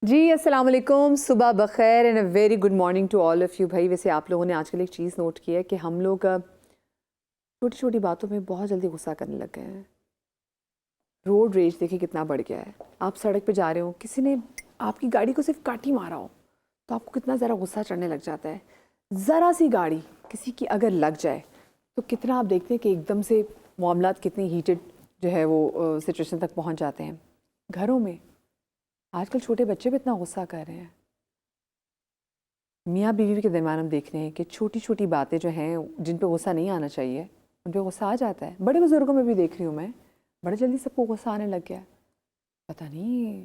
جی السلام علیکم، صبح بخیر and a very good morning to all of you. بھائی ویسے آپ لوگوں نے آج کل ایک چیز نوٹ کی ہے کہ ہم لوگ چھوٹی چھوٹی باتوں میں بہت جلدی غصہ کرنے لگ گئے ہیں. روڈ ریج دیکھیں کتنا بڑھ گیا ہے. آپ سڑک پہ جا رہے ہو، کسی نے آپ کی گاڑی کو صرف کاٹی مارا ہو تو آپ کو کتنا ذرا غصہ چڑھنے لگ جاتا ہے. ذرا سی گاڑی کسی کی اگر لگ جائے تو کتنا آپ دیکھتے ہیں کہ ایک دم سے معاملات کتنے ہیٹڈ جو ہے وہ سچویشن تک پہنچ جاتے ہیں. گھروں میں آج کل چھوٹے بچے بھی اتنا غصہ کر رہے ہیں. میاں بیوی کے درمیان ہم دیکھ رہے ہیں کہ چھوٹی چھوٹی باتیں جو ہیں جن پہ غصہ نہیں آنا چاہیے ان پہ غصہ آ جاتا ہے. بڑے بزرگوں میں بھی دیکھ رہی ہوں میں، بڑے جلدی سب کو غصہ آنے لگ گیا. پتہ نہیں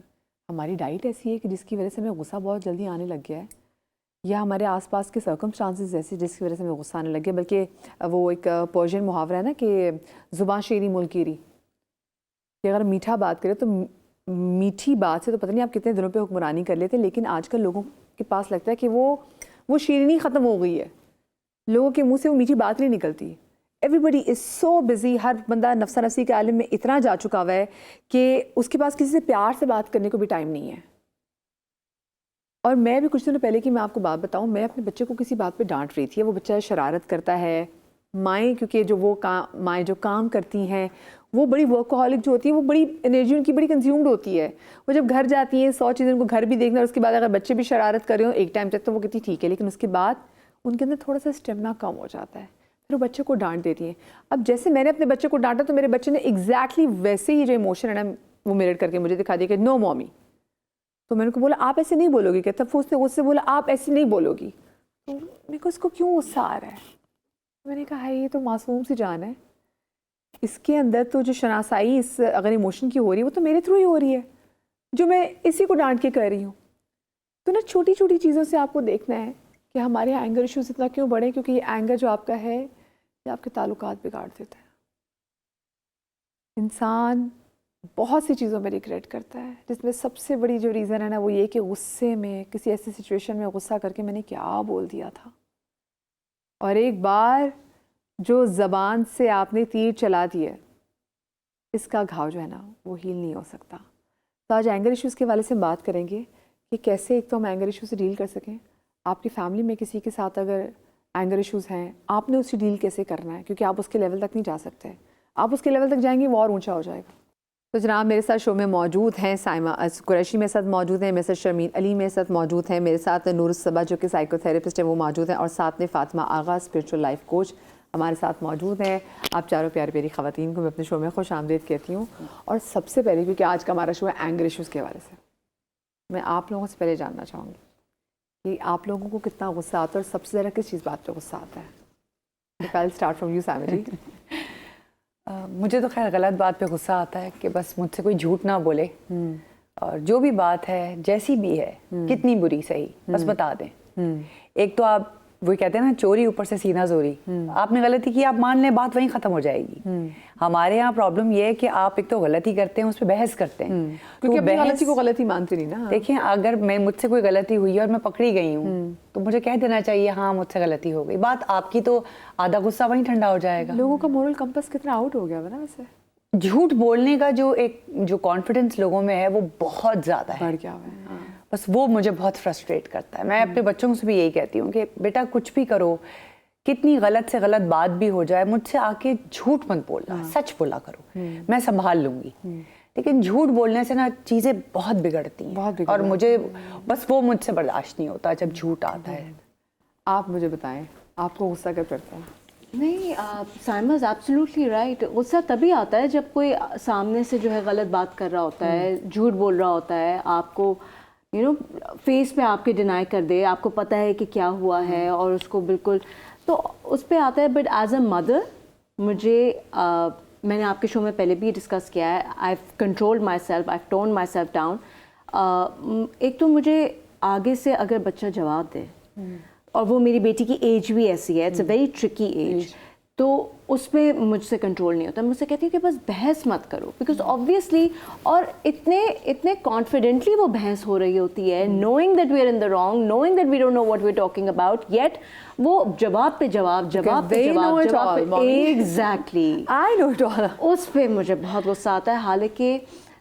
ہماری ڈائٹ ایسی ہے کہ جس کی وجہ سے ہمیں غصہ بہت جلدی آنے لگ گیا ہے، یا ہمارے آس پاس کے سرکمسٹانسز ایسے جس کی وجہ سے ہمیں غصہ آنے لگ گیا. بلکہ وہ ایک پرشین محاورہ ہے نا کہ زبان شیریں ملکیری، کہ اگر میٹھا بات کرے تو میٹھی بات سے تو پتہ نہیں آپ کتنے دنوں پہ حکمرانی کر لیتے، لیکن آج کل لوگوں کے پاس لگتا ہے کہ وہ شیرینی ختم ہو گئی ہے. لوگوں کے منہ سے وہ میٹھی بات نہیں نکلتی. ایوری بڈی از سو بزی. ہر بندہ نفسا نفسی کے عالم میں اتنا جا چکا ہوا ہے کہ اس کے پاس کسی سے پیار سے بات کرنے کو بھی ٹائم نہیں ہے. اور میں بھی کچھ دنوں پہلے کی میں آپ کو بات بتاؤں، میں اپنے بچے کو کسی بات پہ ڈانٹ رہی تھی. وہ بچہ شرارت کرتا ہے. مائیں کیونکہ مائیں جو کام کرتی ہیں وہ بڑی ورکہولک جو ہوتی ہیں، وہ بڑی انرجی ان کی بڑی کنزیومڈ ہوتی ہے. وہ جب گھر جاتی ہیں 100 چیزیں ان کو گھر بھی دیکھنا، اور اس کے بعد اگر بچے بھی شرارت کر رہے ہوں ایک ٹائم تک تو وہ کہتی ٹھیک ہے، لیکن اس کے بعد ان کے اندر تھوڑا سا اسٹیمنا کم ہو جاتا ہے. پھر وہ بچے کو ڈانٹ دیتی ہیں. اب جیسے میں نے اپنے بچے کو ڈانٹا تو میرے بچے نے ایگزیکٹلی ویسے ہی جو ایموشن ہے نا وہ میرر کر کے مجھے دکھا دیا کہ نو مومی. تو میں نے کو بولا آپ ایسے نہیں بولو گی. کہتا اس نے اس سے بولا آپ ایسے نہیں بولو گی. تو میرے کو اس کو کیوں غصہ آ رہا ہے؟ میں نے کہا یہ تو معصوم سی جان ہے، اس کے اندر تو جو شناسائی اس اگر ایموشن کی ہو رہی ہے وہ تو میرے تھرو ہی ہو رہی ہے جو میں اسی کو ڈانٹ کے کر رہی ہوں. تو نا چھوٹی چھوٹی چیزوں سے آپ کو دیکھنا ہے کہ ہمارے یہاں اینگر ایشوز اتنا کیوں بڑھے، کیونکہ یہ اینگر جو آپ کا ہے یہ آپ کے تعلقات بگاڑ دیتا ہے. انسان بہت سی چیزوں میں ریگریٹ کرتا ہے، جس میں سب سے بڑی جو ریزن ہے نا وہ یہ کہ غصے میں کسی ایسی سچویشن میں غصہ کر کے میں نے کیا بول دیا تھا. اور ایک بار جو زبان سے آپ نے تیر چلا دیا اس کا گھاؤ جو ہے نا وہ ہیل نہیں ہو سکتا. تو آج اینگر ایشوز کے والے سے بات کریں گے کہ کیسے ایک تو ہم اینگر ایشو سے ڈیل کر سکیں. آپ کی فیملی میں کسی کے ساتھ اگر اینگر ایشوز ہیں آپ نے اس سے ڈیل کیسے کرنا ہے، کیونکہ آپ اس کے لیول تک نہیں جا سکتے. آپ اس کے لیول تک جائیں گے وہ اور اونچا ہو جائے گا. تو جناب میرے ساتھ شو میں موجود ہیں سائمہ قریشی میرے ساتھ موجود ہیں، میرے ساتھ شرمین علی میرے ساتھ موجود ہیں، میرے ساتھ نور الصبا جو کہ سائیکو تھراپسٹ ہیں وہ موجود ہیں، اور ساتھ میں فاطمہ آغا اسپرچول لائف کوچ ہمارے ساتھ موجود ہیں. آپ چاروں پیاری پیاری خواتین کو میں اپنے شو میں خوش آمدید کہتی ہوں. اور سب سے پہلے کیونکہ آج کا ہمارا شو ہے اینگر ایشوز کے حوالے سے، میں آپ لوگوں سے پہلے جاننا چاہوں گی کہ آپ لوگوں کو کتنا غصہ آتا ہے اور سب سے زیادہ کس چیز بات پہ غصہ آتا ہے. I'll start from you, Saima جی. مجھے تو خیر غلط بات پہ غصہ آتا ہے کہ بس مجھ سے کوئی جھوٹ نہ بولے، اور جو بھی بات ہے جیسی بھی ہے کتنی بری صحیح بس بتا دیں. ایک تو آپ وہی کہتے ہیں نا چوری اوپر سے سینہ زوری. آپ نے غلطی کی آپ مان لیں بات وہیں ختم ہو جائے گی. ہمارے یہاں پرابلم یہ ہے کہ آپ ایک تو غلطی کرتے ہیں اس پہ بحث کرتے ہیں، کیونکہ اپنی غلطی کو غلطی مانتے نہیں نا. دیکھیں اگر مجھ سے کوئی غلطی ہوئی ہے اور میں پکڑی گئی ہوں تو مجھے کہہ دینا چاہیے ہاں مجھ سے غلطی ہو گئی. بات آپ کی تو آدھا غصہ وہیں ٹھنڈا ہو جائے گا. لوگوں کا مورل کمپس کتنا آؤٹ ہو گیا نا ویسے. جھوٹ بولنے کا جو کانفیڈنس لوگوں میں ہے وہ بہت زیادہ ہے، بڑھ گیا ہے. بس وہ مجھے بہت فرسٹریٹ کرتا ہے. میں اپنے بچوں سے بھی یہی کہتی ہوں کہ بیٹا کچھ بھی کرو، کتنی غلط سے غلط بات بھی ہو جائے مجھ سے آ کے جھوٹ مت بولنا، سچ بولا کرو، میں سنبھال لوں گی. لیکن جھوٹ بولنے سے نا چیزیں بہت بگڑتی ہیں، اور مجھے بس وہ مجھ سے برداشت نہیں ہوتا جب جھوٹ آتا ہے. آپ مجھے بتائیں آپ کو غصہ کب کرتا ہے؟ نہیں، سائمہ از ایبسلیوٹلی رائٹ. غصہ تبھی آتا ہے جب کوئی سامنے سے جو ہے غلط بات کر رہا ہوتا ہے، جھوٹ بول رہا ہوتا ہے، آپ کو فیس پہ آپ کے ڈینائی کر دے، آپ کو پتہ ہے کہ کیا ہوا ہے اور اس کو بالکل تو اس پہ آتا ہے. بٹ ایز اے مدر مجھے میں نے آپ کے شو میں پہلے بھی ڈسکس کیا ہے، I have controlled my self, I have tone my self down. ایک تو مجھے آگے سے اگر بچہ جواب دے، اور وہ میری بیٹی کی ایج بھی ایسی ہے، it's a very tricky age, تو اس پہ مجھ سے کنٹرول نہیں ہوتا. مجھ سے کہتی ہوں کہ بس بحث مت کرو، بیکاز آبویسلی اور اتنے کانفیڈنٹلی وہ بحث ہو رہی ہوتی ہے، knowing that we are in the wrong, knowing that we don't know what we are talking about, yet وہ جواب پہ جواب جواب پہ جواب پہ exactly I know it all. اس پہ مجھے بہت غصہ آتا ہے. حالانکہ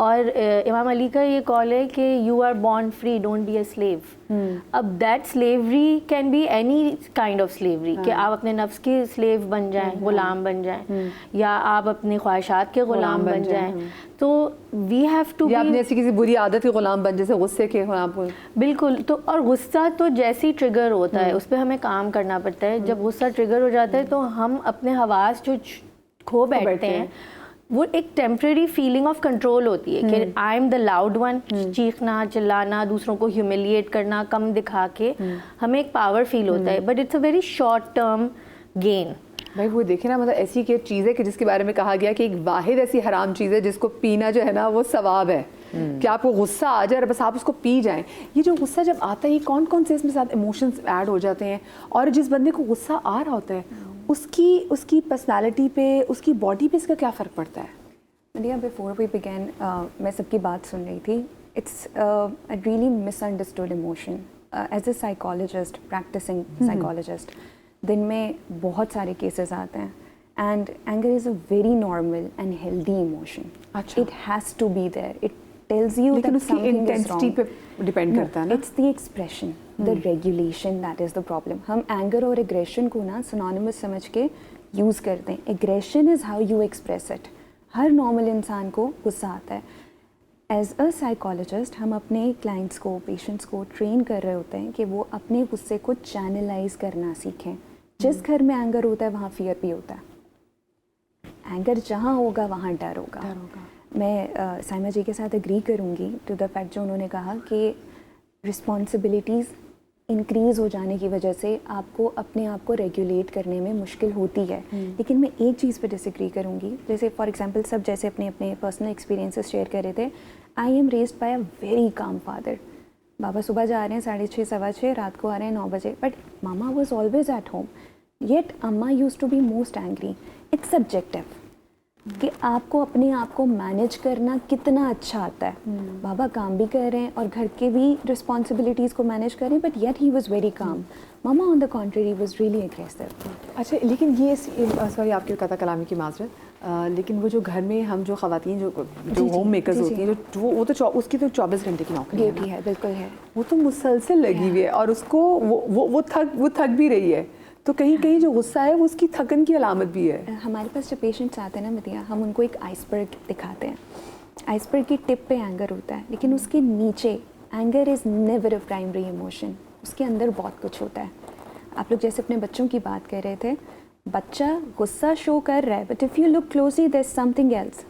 اور امام علی کا یہ قول ہے کہ you are born free don't be a slave. اب that slavery can be any kind of slavery, کہ آپ اپنے نفس کے سلیو بن جائیں, غلام بن جائیں, یا آپ اپنی خواہشات کے غلام بن جائیں. تو وی ہیو ٹو یا اپنی ایسی کسی بری عادت کے غلام بن, جیسے غصے کے غلام. بالکل. تو اور غصہ تو جیسے ہی ٹریگر ہوتا ہے اس پہ ہمیں کام کرنا پڑتا ہے. جب غصہ ٹریگر ہو جاتا ہے تو ہم اپنے حواس جو کھو بیٹھتے ہیں, وہ ایک ٹیمپریری فیلنگ آف کنٹرول ہوتی ہے کہ I am the loud one. چیخنا, چلانا, دوسروں کو ہیوملیٹ کرنا, کم دکھا کے ہمیں ایک پاور فیل ہوتا ہے, but it's a very short term gain. بھائی وہ دیکھیں نا, مطلب ایسی کہ چیز ہے کہ جس کے بارے میں کہا گیا کہ ایک واحد ایسی حرام چیز ہے جس کو پینا جو ہے نا وہ ثواب ہے, کہ آپ کو غصہ آ جائے بس آپ اس کو پی جائیں. یہ جو غصہ جب آتا ہے, یہ کون کون سے اس میں ساتھ ایموشنز ایڈ ہو جاتے ہیں, اور جس بندے کو غصہ آ رہا ہوتا ہے اس کی پرسنالٹی پہ, اس کی باڈی پہ اس کا کیا فرق پڑتا ہے؟ مدیحہ, بفور وی بگین میں سب کی بات سن رہی تھی. It's a really misunderstood emotion. As a psychologist, practicing psychologist, دن میں بہت سارے کیسز آتے ہیں, and anger is a very normal and healthy emotion. It has to be there. It tells you لیکن that اس کی something is انٹینسٹی wrong. پہ ڈیپینڈ کرتا ہے نا. It's the expression, the regulation that is the problem. ہم anger اور aggression کو نا synonymous سمجھ کے یوز کرتے ہیں. Aggression is how you express it. Hare normal انسان کو غصہ آتا ہے. ایز اے سائیکالوجسٹ ہم اپنے کلائنٹس کو, پیشنٹس کو ٹرین کر رہے ہوتے ہیں کہ وہ اپنے غصے کو چینلائز کرنا سیکھیں. جس گھر میں اینگر ہوتا ہے وہاں فیئر بھی ہوتا ہے. اینگر جہاں ہوگا وہاں ڈر ہوگا. میں سائمہ جی کے ساتھ اگری کروں گی ٹو دا فیکٹ جو انہوں نے کہا کہ رسپانسبلٹیز انکریز ہو جانے کی وجہ سے آپ کو اپنے آپ کو ریگولیٹ کرنے میں مشکل ہوتی ہے. لیکن میں ایک چیز پہ ڈس ایگری کروں گی. جیسے فار ایگزامپل سب جیسے اپنے اپنے پرسنل ایکسپیرینسز شیئر کر رہے تھے. I am raised by a very calm father. بابا صبح جا رہے ہیں 6:30 6:15, رات کو آ رہے ہیں 9 بجے, but mama was always at home. Yet Amma used to be most angry. It's subjective کہ آپ کو اپنے آپ کو مینیج کرنا کتنا اچھا آتا ہے. بابا کام بھی کر رہے ہیں اور گھر کے بھی رسپانسبلٹیز کو مینیج کر رہے ہیں, but yet he was very calm. Mama on the contrary was really aggressive. اچھا, لیکن یہ سوری آپ کی قطع کلامی کی معذرت, لیکن وہ جو گھر میں ہم جو خواتین جو ہوم میکرز ہوتی ہیں, جو وہ تو اس کی تو 24 گھنٹے کی نوکری ہے. بالکل ہے. وہ تو مسلسل لگی ہوئی ہے, اور اس کو وہ تھک بھی رہی ہے. تو کہیں کہیں جو غصہ ہے وہ اس کی تھکن کی علامت بھی ہے. ہمارے پاس جو پیشنٹس آتے ہیں نا مدیحہ, ہم ان کو ایک آئس برگ دکھاتے ہیں. آئس برگ کی ٹپ پہ اینگر ہوتا ہے, لیکن اس کے نیچے anger is never a primary emotion. اس کے اندر بہت کچھ ہوتا ہے. آپ لوگ جیسے اپنے بچوں کی بات کر رہے تھے, بچہ غصہ شو کر رہا ہے, but if you look closely there is something else.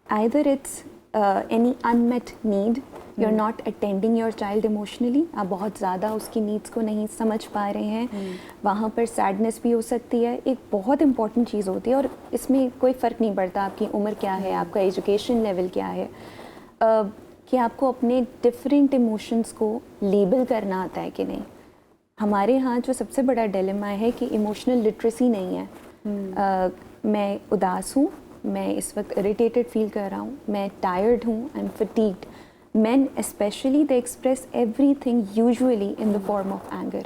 Either it's any unmet need, you are not attending your child emotionally. آپ بہت زیادہ اس کی نیڈس کو نہیں سمجھ پا رہے ہیں. وہاں پر سیڈنس بھی ہو سکتی ہے. ایک بہت امپورٹنٹ چیز ہوتی ہے, اور اس میں کوئی فرق نہیں پڑتا آپ کی عمر کیا ہے, آپ کا ایجوکیشن لیول کیا ہے, کہ آپ کو اپنے ڈفرینٹ ایموشنس کو لیبل کرنا آتا ہے کہ نہیں. ہمارے ہاں جو سب سے بڑا ڈیلیما ہے کہ ایموشنل لٹریسی نہیں ہے. میں اداس ہوں, میں اس وقت اریٹیٹڈ فیل کر رہا ہوں, میں ٹائرڈ ہوں, I am fatigued. Men especially, they express everything usually in the form of anger.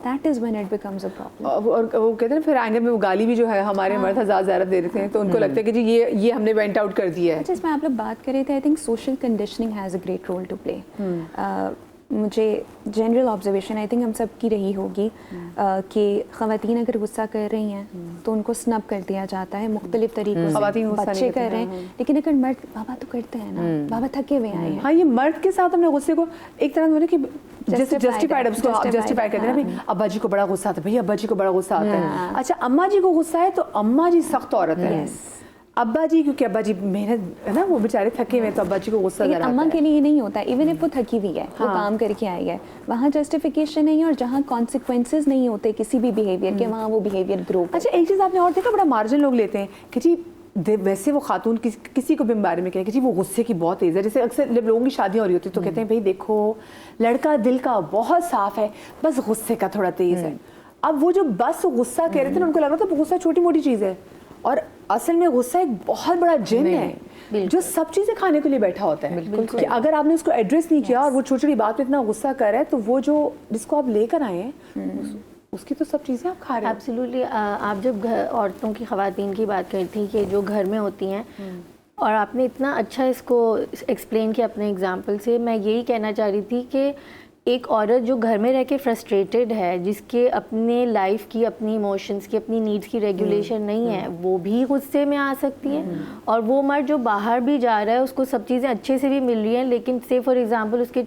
That is when it becomes a problem. اور وہ کہتے ہیں پھر اینگر میں وہ گالی بھی جو ہے ہمارے مرد حضرات زیادہ دے دیتے ہیں, تو ان کو لگتا ہے کہ جی یہ ہم نے وینٹ آؤٹ کر دیا ہے. جس میں آپ لوگ بات کر رہے تھے, I think social conditioning has a great role to play. مجھے جنرل آبزرویشن آئی تھنک ہم سب کی رہی ہوگی کہ خواتین اگر غصہ کر رہی ہیں تو ان کو سنب کر دیا جاتا ہے مختلف طریقوں سے. بچے کر رہے ہیں, لیکن اگر مرد, بابا تو کرتے ہیں نا, بابا تھکے ہوئے آئے ہیں. ہاں, یہ مرد کے ساتھ ہم نے غصے کو ایک طرح سے کہ جسٹیفائڈ, اس کو آپ جسٹیفائی کرتے ہیں نا, بھائی ابا جی کو بڑا غصہ آتا ہے, بھائی ابا جی کو بڑا غصہ آتا ہے. اچھا, اماں جی کو غصہ ہے تو اماں جی سخت عورت ہے. ابا جی, کیونکہ ابا جی محنت ہے نا, وہ بیچارے تھکے ہوئے, تو ابا جی کو غصہ لیکن اماں کے لیے یہ نہیں ہوتا. ایون اف وہ تھکی ہوئی ہے, وہ کام کر کے آئی ہے, وہاں جسٹیفیکیشن نہیں ہے, اور جہاں کانسیکوینسز نہیں ہوتے کسی بھی بیہیویئر کے, وہاں وہ بیہیویئر گرو. اچھا, ایک چیز آپ نے اور دیکھا, بڑا مارجن لوگ لیتے ہیں کہ جی ویسے وہ خاتون کسی کو بھی بارے میں کہیں کہ جی وہ غصے کی بہت تیز ہے. جیسے اکثر جب لوگوں کی شادیاں ہو رہی ہوتی ہیں تو کہتے ہیں بھائی دیکھو لڑکا دل کا بہت صاف ہے, بس غصے کا تھوڑا تیز ہے. اب وہ جو بس غصہ کہہ رہے تھے نا, ان کو لگ رہا تھا غصہ چھوٹی موٹی چیز ہے, اور اصل میں غصہ ایک بہت بڑا جن ہے جو سب چیزیں کھانے کے لیے بیٹھا ہوتا ہے. کہ اگر آپ نے اس کو ایڈریس نہیں کیا اور وہ چھوٹی چھوٹی بات پہ اتنا غصہ کر رہا ہے, تو وہ جو جس کو آپ لے کر آئے ہیں اس کی تو سب چیزیں آپ کھا رہے ہیں. ایبسلیوٹلی. آپ جب عورتوں کی, خواتین کی بات کرتی تھی کہ جو گھر میں ہوتی ہیں, اور آپ نے اتنا اچھا اس کو ایکسپلین کیا اپنے اگزامپل سے. میں یہی کہنا چاہ رہی تھی کہ ایک عورت جو گھر میں رہ کے فرسٹریٹڈ ہے, جس کے اپنے لائف کی, اپنی ایموشنز کی, اپنی نیڈس کی ریگولیشن نہیں ہے, وہ بھی غصے میں آ سکتی ہے. اور وہ مرد جو باہر بھی جا رہا ہے, اس کو سب چیزیں اچھے سے بھی مل رہی ہیں, لیکن سے فار ایگزامپل اس کے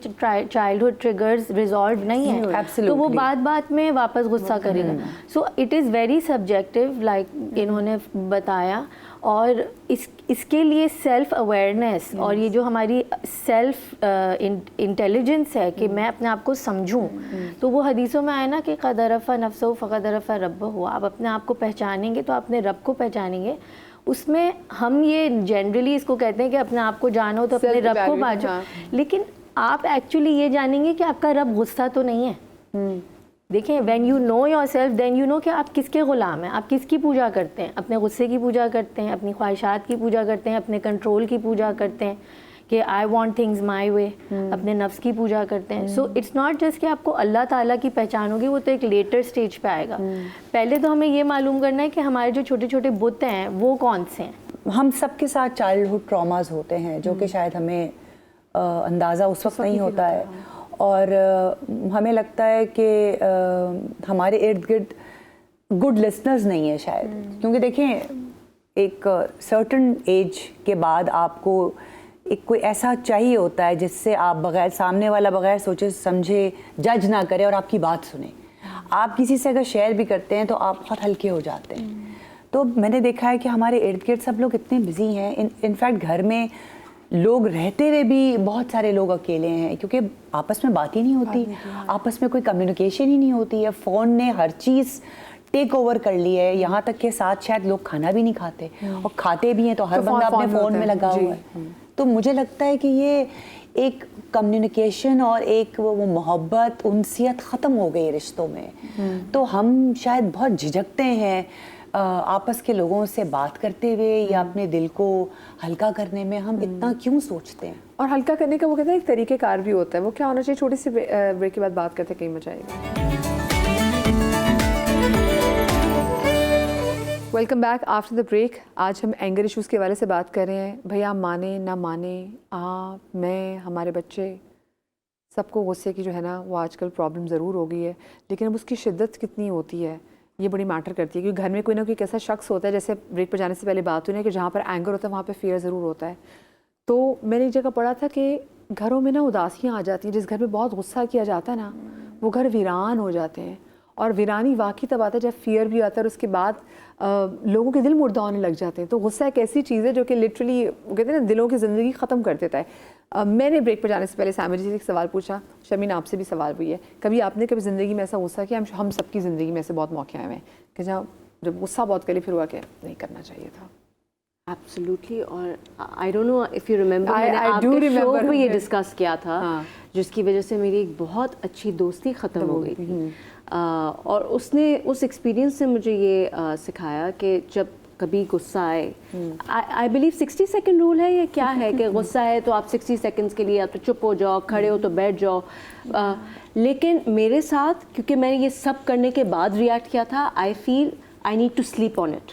چائلڈہڈ ٹریگرز ریزالو نہیں ہیں, تو وہ بات میں واپس غصہ کرے گا. So it is very subjective like انہوں نے بتایا. اور اس کے لیے سیلف اویئرنیس اور یہ جو ہماری سیلف انٹیلیجنس ہے کہ میں اپنے آپ کو سمجھوں, تو وہ حدیثوں میں آیا نا کہ قد عرف نفسہ فقد عرف ربہ. آپ اپنے آپ کو پہچانیں گے تو اپنے رب کو پہچانیں گے. اس میں ہم یہ جنرلی اس کو کہتے ہیں کہ اپنے آپ کو جانو تو اپنے رب کو پہچانو, لیکن آپ ایکچولی یہ جانیں گے کہ آپ کا رب غصہ تو نہیں ہے. دیکھیں, when you know yourself then you know کہ آپ کس کے غلام ہیں, آپ کس کی پوجا کرتے ہیں. اپنے غصے کی پوجا کرتے ہیں, اپنی خواہشات کی پوجا کرتے ہیں, اپنے کنٹرول کی پوجا کرتے ہیں کہ آئی وانٹ تھنگز مائی وے, اپنے نفس کی پوجا کرتے ہیں. سو اٹس ناٹ جسٹ کہ آپ کو اللہ تعالیٰ کی پہچان ہوگی, وہ تو ایک لیٹر سٹیج پہ آئے گا. پہلے تو ہمیں یہ معلوم کرنا ہے کہ ہمارے جو چھوٹے چھوٹے بت ہیں وہ کون سے ہیں. ہم سب کے ساتھ چائلڈہڈ ٹراماز ہوتے ہیں جو کہ شاید ہمیں اندازہ اس وقت نہیں ہوتا ہے, اور ہمیں لگتا ہے کہ ہمارے ارد گرد گڈ لسنرز نہیں ہیں شاید, کیونکہ دیکھیں ایک سرٹن ایج کے بعد آپ کو ایک کوئی ایسا چاہیے ہوتا ہے جس سے آپ بغیر, سامنے والا بغیر سوچے سمجھے جج نہ کرے اور آپ کی بات سنیں. آپ کسی سے اگر شیئر بھی کرتے ہیں تو آپ بہت ہلکے ہو جاتے ہیں. تو میں نے دیکھا ہے کہ ہمارے ارد گرد سب لوگ اتنے بزی ہیں, انفیکٹ گھر میں لوگ رہتے ہوئے بھی بہت سارے لوگ اکیلے ہیں, کیونکہ آپس میں بات ہی نہیں ہوتی, آپس میں کوئی کمیونیکیشن ہی نہیں ہوتی ہے. فون نے ہر چیز ٹیک اوور کر لی ہے, یہاں تک کہ ساتھ شاید لوگ کھانا بھی نہیں کھاتے, اور کھاتے بھی ہیں تو ہر بندہ اپنے فون میں لگا ہوا ہے. تو مجھے لگتا ہے کہ یہ ایک کمیونیکیشن اور ایک وہ محبت, انسیت ختم ہو گئی رشتوں میں. تو ہم شاید بہت جھجکتے ہیں آپس کے لوگوں سے بات کرتے ہوئے, یا اپنے دل کو ہلکا کرنے میں ہم اتنا کیوں سوچتے ہیں. اور ہلکا کرنے کا وہ کہتے ہیں ایک طریقہ کار بھی ہوتا ہے, وہ کیا ہونا چاہیے. چھوٹی سی بریک کے بعد بات کرتے ہیں, کہیں مچ آئے گا. Welcome back after the break. آج ہم اینگر ایشوز کے حوالے سے بات کر رہے ہیں. بھئی آپ مانیں نہ مانیں, آپ, میں, ہمارے بچے, سب کو غصے کی جو ہے نا وہ آج کل پرابلم ضرور ہو گئی ہے, لیکن اب اس کی شدت کتنی ہوتی ہے یہ بڑی میٹر کرتی ہے. کیونکہ گھر میں کوئی نہ کوئی ایسا شخص ہوتا ہے, جیسے بریک پر جانے سے پہلے بات ہوئی نا کہ جہاں پر اینگر ہوتا ہے وہاں پہ فیئر ضرور ہوتا ہے. تو میں نے ایک جگہ پڑھا تھا کہ گھروں میں نا اداسیاں آ جاتی ہیں. جس گھر میں بہت غصہ کیا جاتا ہے نا وہ گھر ویران ہو جاتے ہیں. اور ویرانی واقعی تب آتا ہے جب فیئر بھی آتا ہے, اور اس کے بعد لوگوں کے دل مردہ ہونے لگ جاتے ہیں. تو غصہ ایک ایسی چیز ہے جو کہ لٹرلی کہتے ہیں نا دلوں کی زندگی ختم کر دیتا ہے. میں نے بریک پر جانے سے پہلے سامر جی سے ایک سوال پوچھا, شمین آپ سے بھی سوال ہوئی ہے, کبھی آپ نے کبھی زندگی میں ایسا غصہ کیا؟ ہم سب کی زندگی میں ایسے بہت موقع آئے ہیں کہ جب غصہ بہت کرے پھر ہوا کہ نہیں کرنا چاہیے تھا. ایبسلیوٹلی. اور I don't know if you remember, میں نے آپ کے شو پہ یہ ڈسکس کیا تھا, جس کی وجہ سے میری ایک بہت اچھی دوستی ختم ہو گئی تھی. اور اس نے اس ایکسپیرینس نے مجھے یہ سکھایا کہ جب کبھی غصہ آئے, آئی بلیو 60 سیکنڈ رول ہے, یہ کیا ہے کہ غصہ ہے تو آپ 60 سیکنڈس کے لیے یا تو چپ ہو جاؤ, کھڑے ہو تو بیٹھ جاؤ. لیکن میرے ساتھ, کیونکہ میں نے یہ سب کرنے کے بعد ریئیکٹ کیا تھا, I feel I need to sleep on it.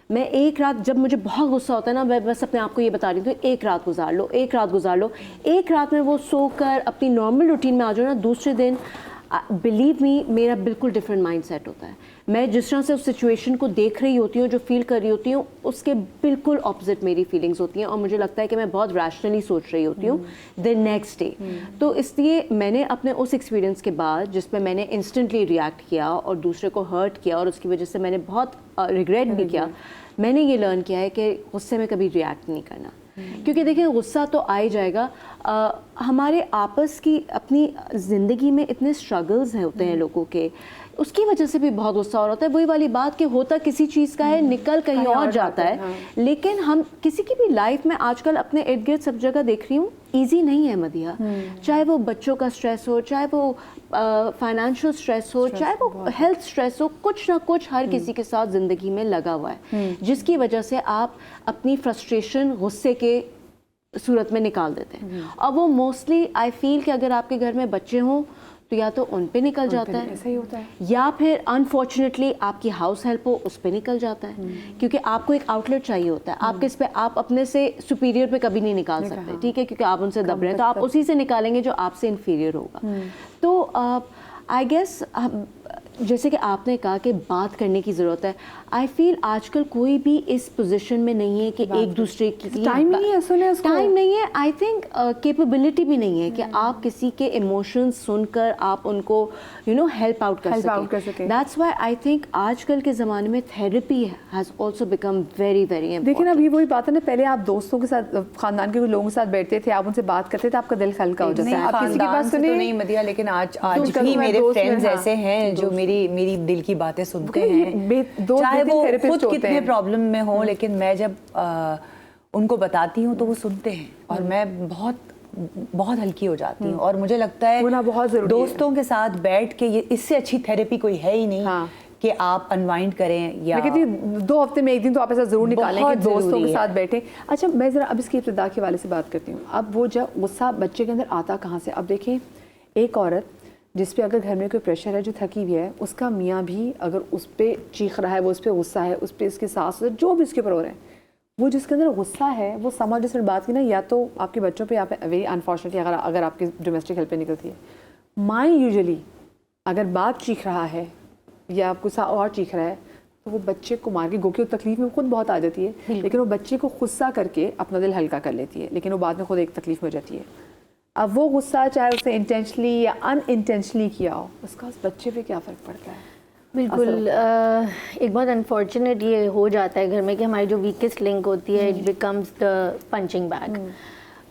میں ایک رات, جب مجھے بہت غصہ ہوتا ہے نا, میں بس اپنے آپ کو یہ بتا رہی ہوں ایک رات گزار لو, ایک رات گزار لو. ایک رات میں وہ سو کر اپنی نارمل روٹین میں آ جاؤ نا, دوسرے دن بلیو می میرا بالکل ڈفرینٹ مائنڈ سیٹ ہوتا ہے. میں جس طرح سے اس سچویشن کو دیکھ رہی ہوتی ہوں, جو فیل کر رہی ہوتی ہوں, اس کے بالکل اپوزٹ میری فیلنگس ہوتی ہیں, اور مجھے لگتا ہے کہ میں بہت ریشنلی سوچ رہی ہوتی ہوں دی نیکسٹ ڈے. تو اس لیے میں نے اپنے اس ایکسپیرینس کے بعد, جس میں نے انسٹنٹلی ریئیکٹ کیا اور دوسرے کو ہرٹ کیا, اور اس کی وجہ سے میں نے بہت ریگریٹ بھی کیا, میں نے یہ لرن کیا ہے کہ غصے میں کبھی ریئیکٹ نہیں کرنا. کیونکہ دیکھیں غصہ تو آ ہی جائے گا. ہمارے آپس کی اپنی زندگی میں اتنے اسٹرگلز ہوتے ہیں لوگوں کے, اس کی وجہ سے بھی بہت غصہ ہو رہا ہے. وہی والی بات کہ ہوتا کسی چیز کا ہے, نکل کہیں اور جاتا ہے. لیکن ہم کسی کی بھی لائف میں آج کل اپنے ارد گرد سب جگہ دیکھ رہی ہوں, ایزی نہیں ہے مدیحہ. چاہے وہ بچوں کا اسٹریس ہو, چاہے وہ فائنینشیل اسٹریس ہو, چاہے وہ ہیلتھ اسٹریس ہو, کچھ نہ کچھ ہر کسی کے ساتھ زندگی میں لگا ہوا ہے, جس کی وجہ سے آپ اپنی فرسٹریشن غصے کے صورت میں نکال دیتے ہیں. اور وہ موسٹلی آئی فیل کہ اگر آپ کے گھر میں بچے ہوں تو یا تو ان پہ نکل جاتا ہے، ایسا ہی ہوتا ہے. یا پھر انفارچونیٹلی آپ کی ہاؤس ہیلپ ہو اس پہ نکل جاتا ہے، کیونکہ آپ کو ایک آؤٹ لیٹ چاہیے ہوتا ہے. آپ کس پہ، آپ اپنے سے سپیریئر پہ کبھی نہیں نکال سکتے، ٹھیک ہے، کیونکہ آپ ان سے دب رہے ہیں، تو آپ اسی سے نکالیں گے جو آپ سے انفیریئر ہوگا. تو آئی گیس جیسے کہ آپ نے کہا کہ بات کرنے کی ضرورت ہے، آئی فیل آج کل کوئی بھی اس پوزیشن میں نہیں ہے کہ ایک دوسرے کی ٹائم نہیں ہے سنے اس کو، ٹائم نہیں ہے. آئی تھنک کیپیبلٹی بھی نہیں ہے کہ آپ کسی کے ایموشنز سن کر آپ ان کو ہیلپ آؤٹ کر سکیں. دیٹس وائی آئی تھنک آج کل کے زمانے میں therapy has also become very very important. دیکھیں اب یہ وہی بات ہے نا، پہلے آپ دوستوں کے ساتھ، خاندان کے لوگوں کے ساتھ بیٹھتے تھے، آپ ان سے بات کرتے تھے، آپ کا دل ہلکا ہو جاتا ہے. آپ کسی کی بات سنیں نہیں مدیحہ، لیکن آج بھی میرے فرینڈز ایسے ہیں جو میری دل کی باتیں سنتے ہیں، چاہے وہ خود کتنے پرابلم میں ہوں، لیکن میں جب ان کو بتاتی ہوں تو وہ سنتے ہیں اور میں بہت ہلکی ہو جاتی ہوں. اور مجھے لگتا ہے دوستوں کے ساتھ بیٹھ کے اس سے اچھی تھیراپی کوئی ہے ہی نہیں کہ آپ انوائنڈ کریں. یا میں کہتی ہوں 2 ہفتے میں 1 دن تو آپ ایسا ضرور نکالیں کہ دوستوں کے ساتھ بیٹھیں. اچھا میں ذرا اب اس کی ابتدا کے والے سے بات کرتی ہوں. اب وہ جب غصہ بچے کے اندر آتا کہاں سے؟ اب دیکھیں ایک عورت جس پہ اگر گھر میں کوئی پریشر ہے، جو تھکی ہوئی ہے، اس کا میاں بھی اگر اس پہ چیخ رہا ہے، وہ اس پہ غصہ ہے، اس پہ اس کی ساس جو بھی اس کے اوپر ہو رہا ہے، وہ جس کے اندر غصہ ہے وہ سما جس نے بات کی نا، یا تو آپ کے بچوں پہ یا ویری انفارچونیٹلی اگر آپ کی ڈومیسٹک ہیلپ پہ نکلتی ہے، مائیں یوزلی اگر بات چیخ رہا ہے یا کچھ اور چیخ رہا ہے تو وہ بچے کو مار کے، گو کے تکلیف میں خود بہت آ جاتی ہے، لیکن وہ بچے کو غصہ کر کے اپنا دل ہلکا کر لیتی ہے، لیکن وہ بعد میں خود ایک تکلیف میں ہو جاتی ہے. اب وہ غصہ چاہے اسے انٹینشنلی یا ان انٹینشنلی کیا ہو، اس کا اس بچے پہ کیا فرق پڑتا ہے؟ بالکل ایک بہت انفارچونیٹ یہ ہو جاتا ہے گھر میں کہ ہماری جو ویکسٹ لنک ہوتی ہے it becomes the punching bag.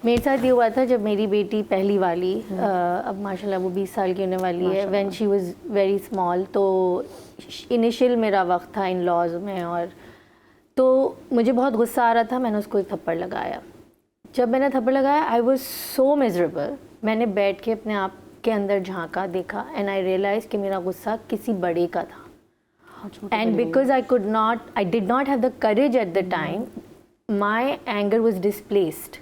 میرے ساتھ یہ ہوا تھا جب میری بیٹی پہلی والی اب ماشاء اللہ وہ 20 سال کی ہونے والی ہے، when she was very small, تو انیشیل میرا وقت تھا ان لاز میں، اور تو مجھے بہت غصہ آ رہا تھا. میں نے اس کو ایک تھپڑ لگایا. جب میں نے تھپڑ لگایا آئی واز سو میزریبل. میں نے بیٹھ کے اپنے آپ کے اندر جھانکا، دیکھا، اینڈ آئی ریئلائز کہ میرا غصہ کسی بڑے کا تھا. And because I did not have the courage at the time, my anger was displaced.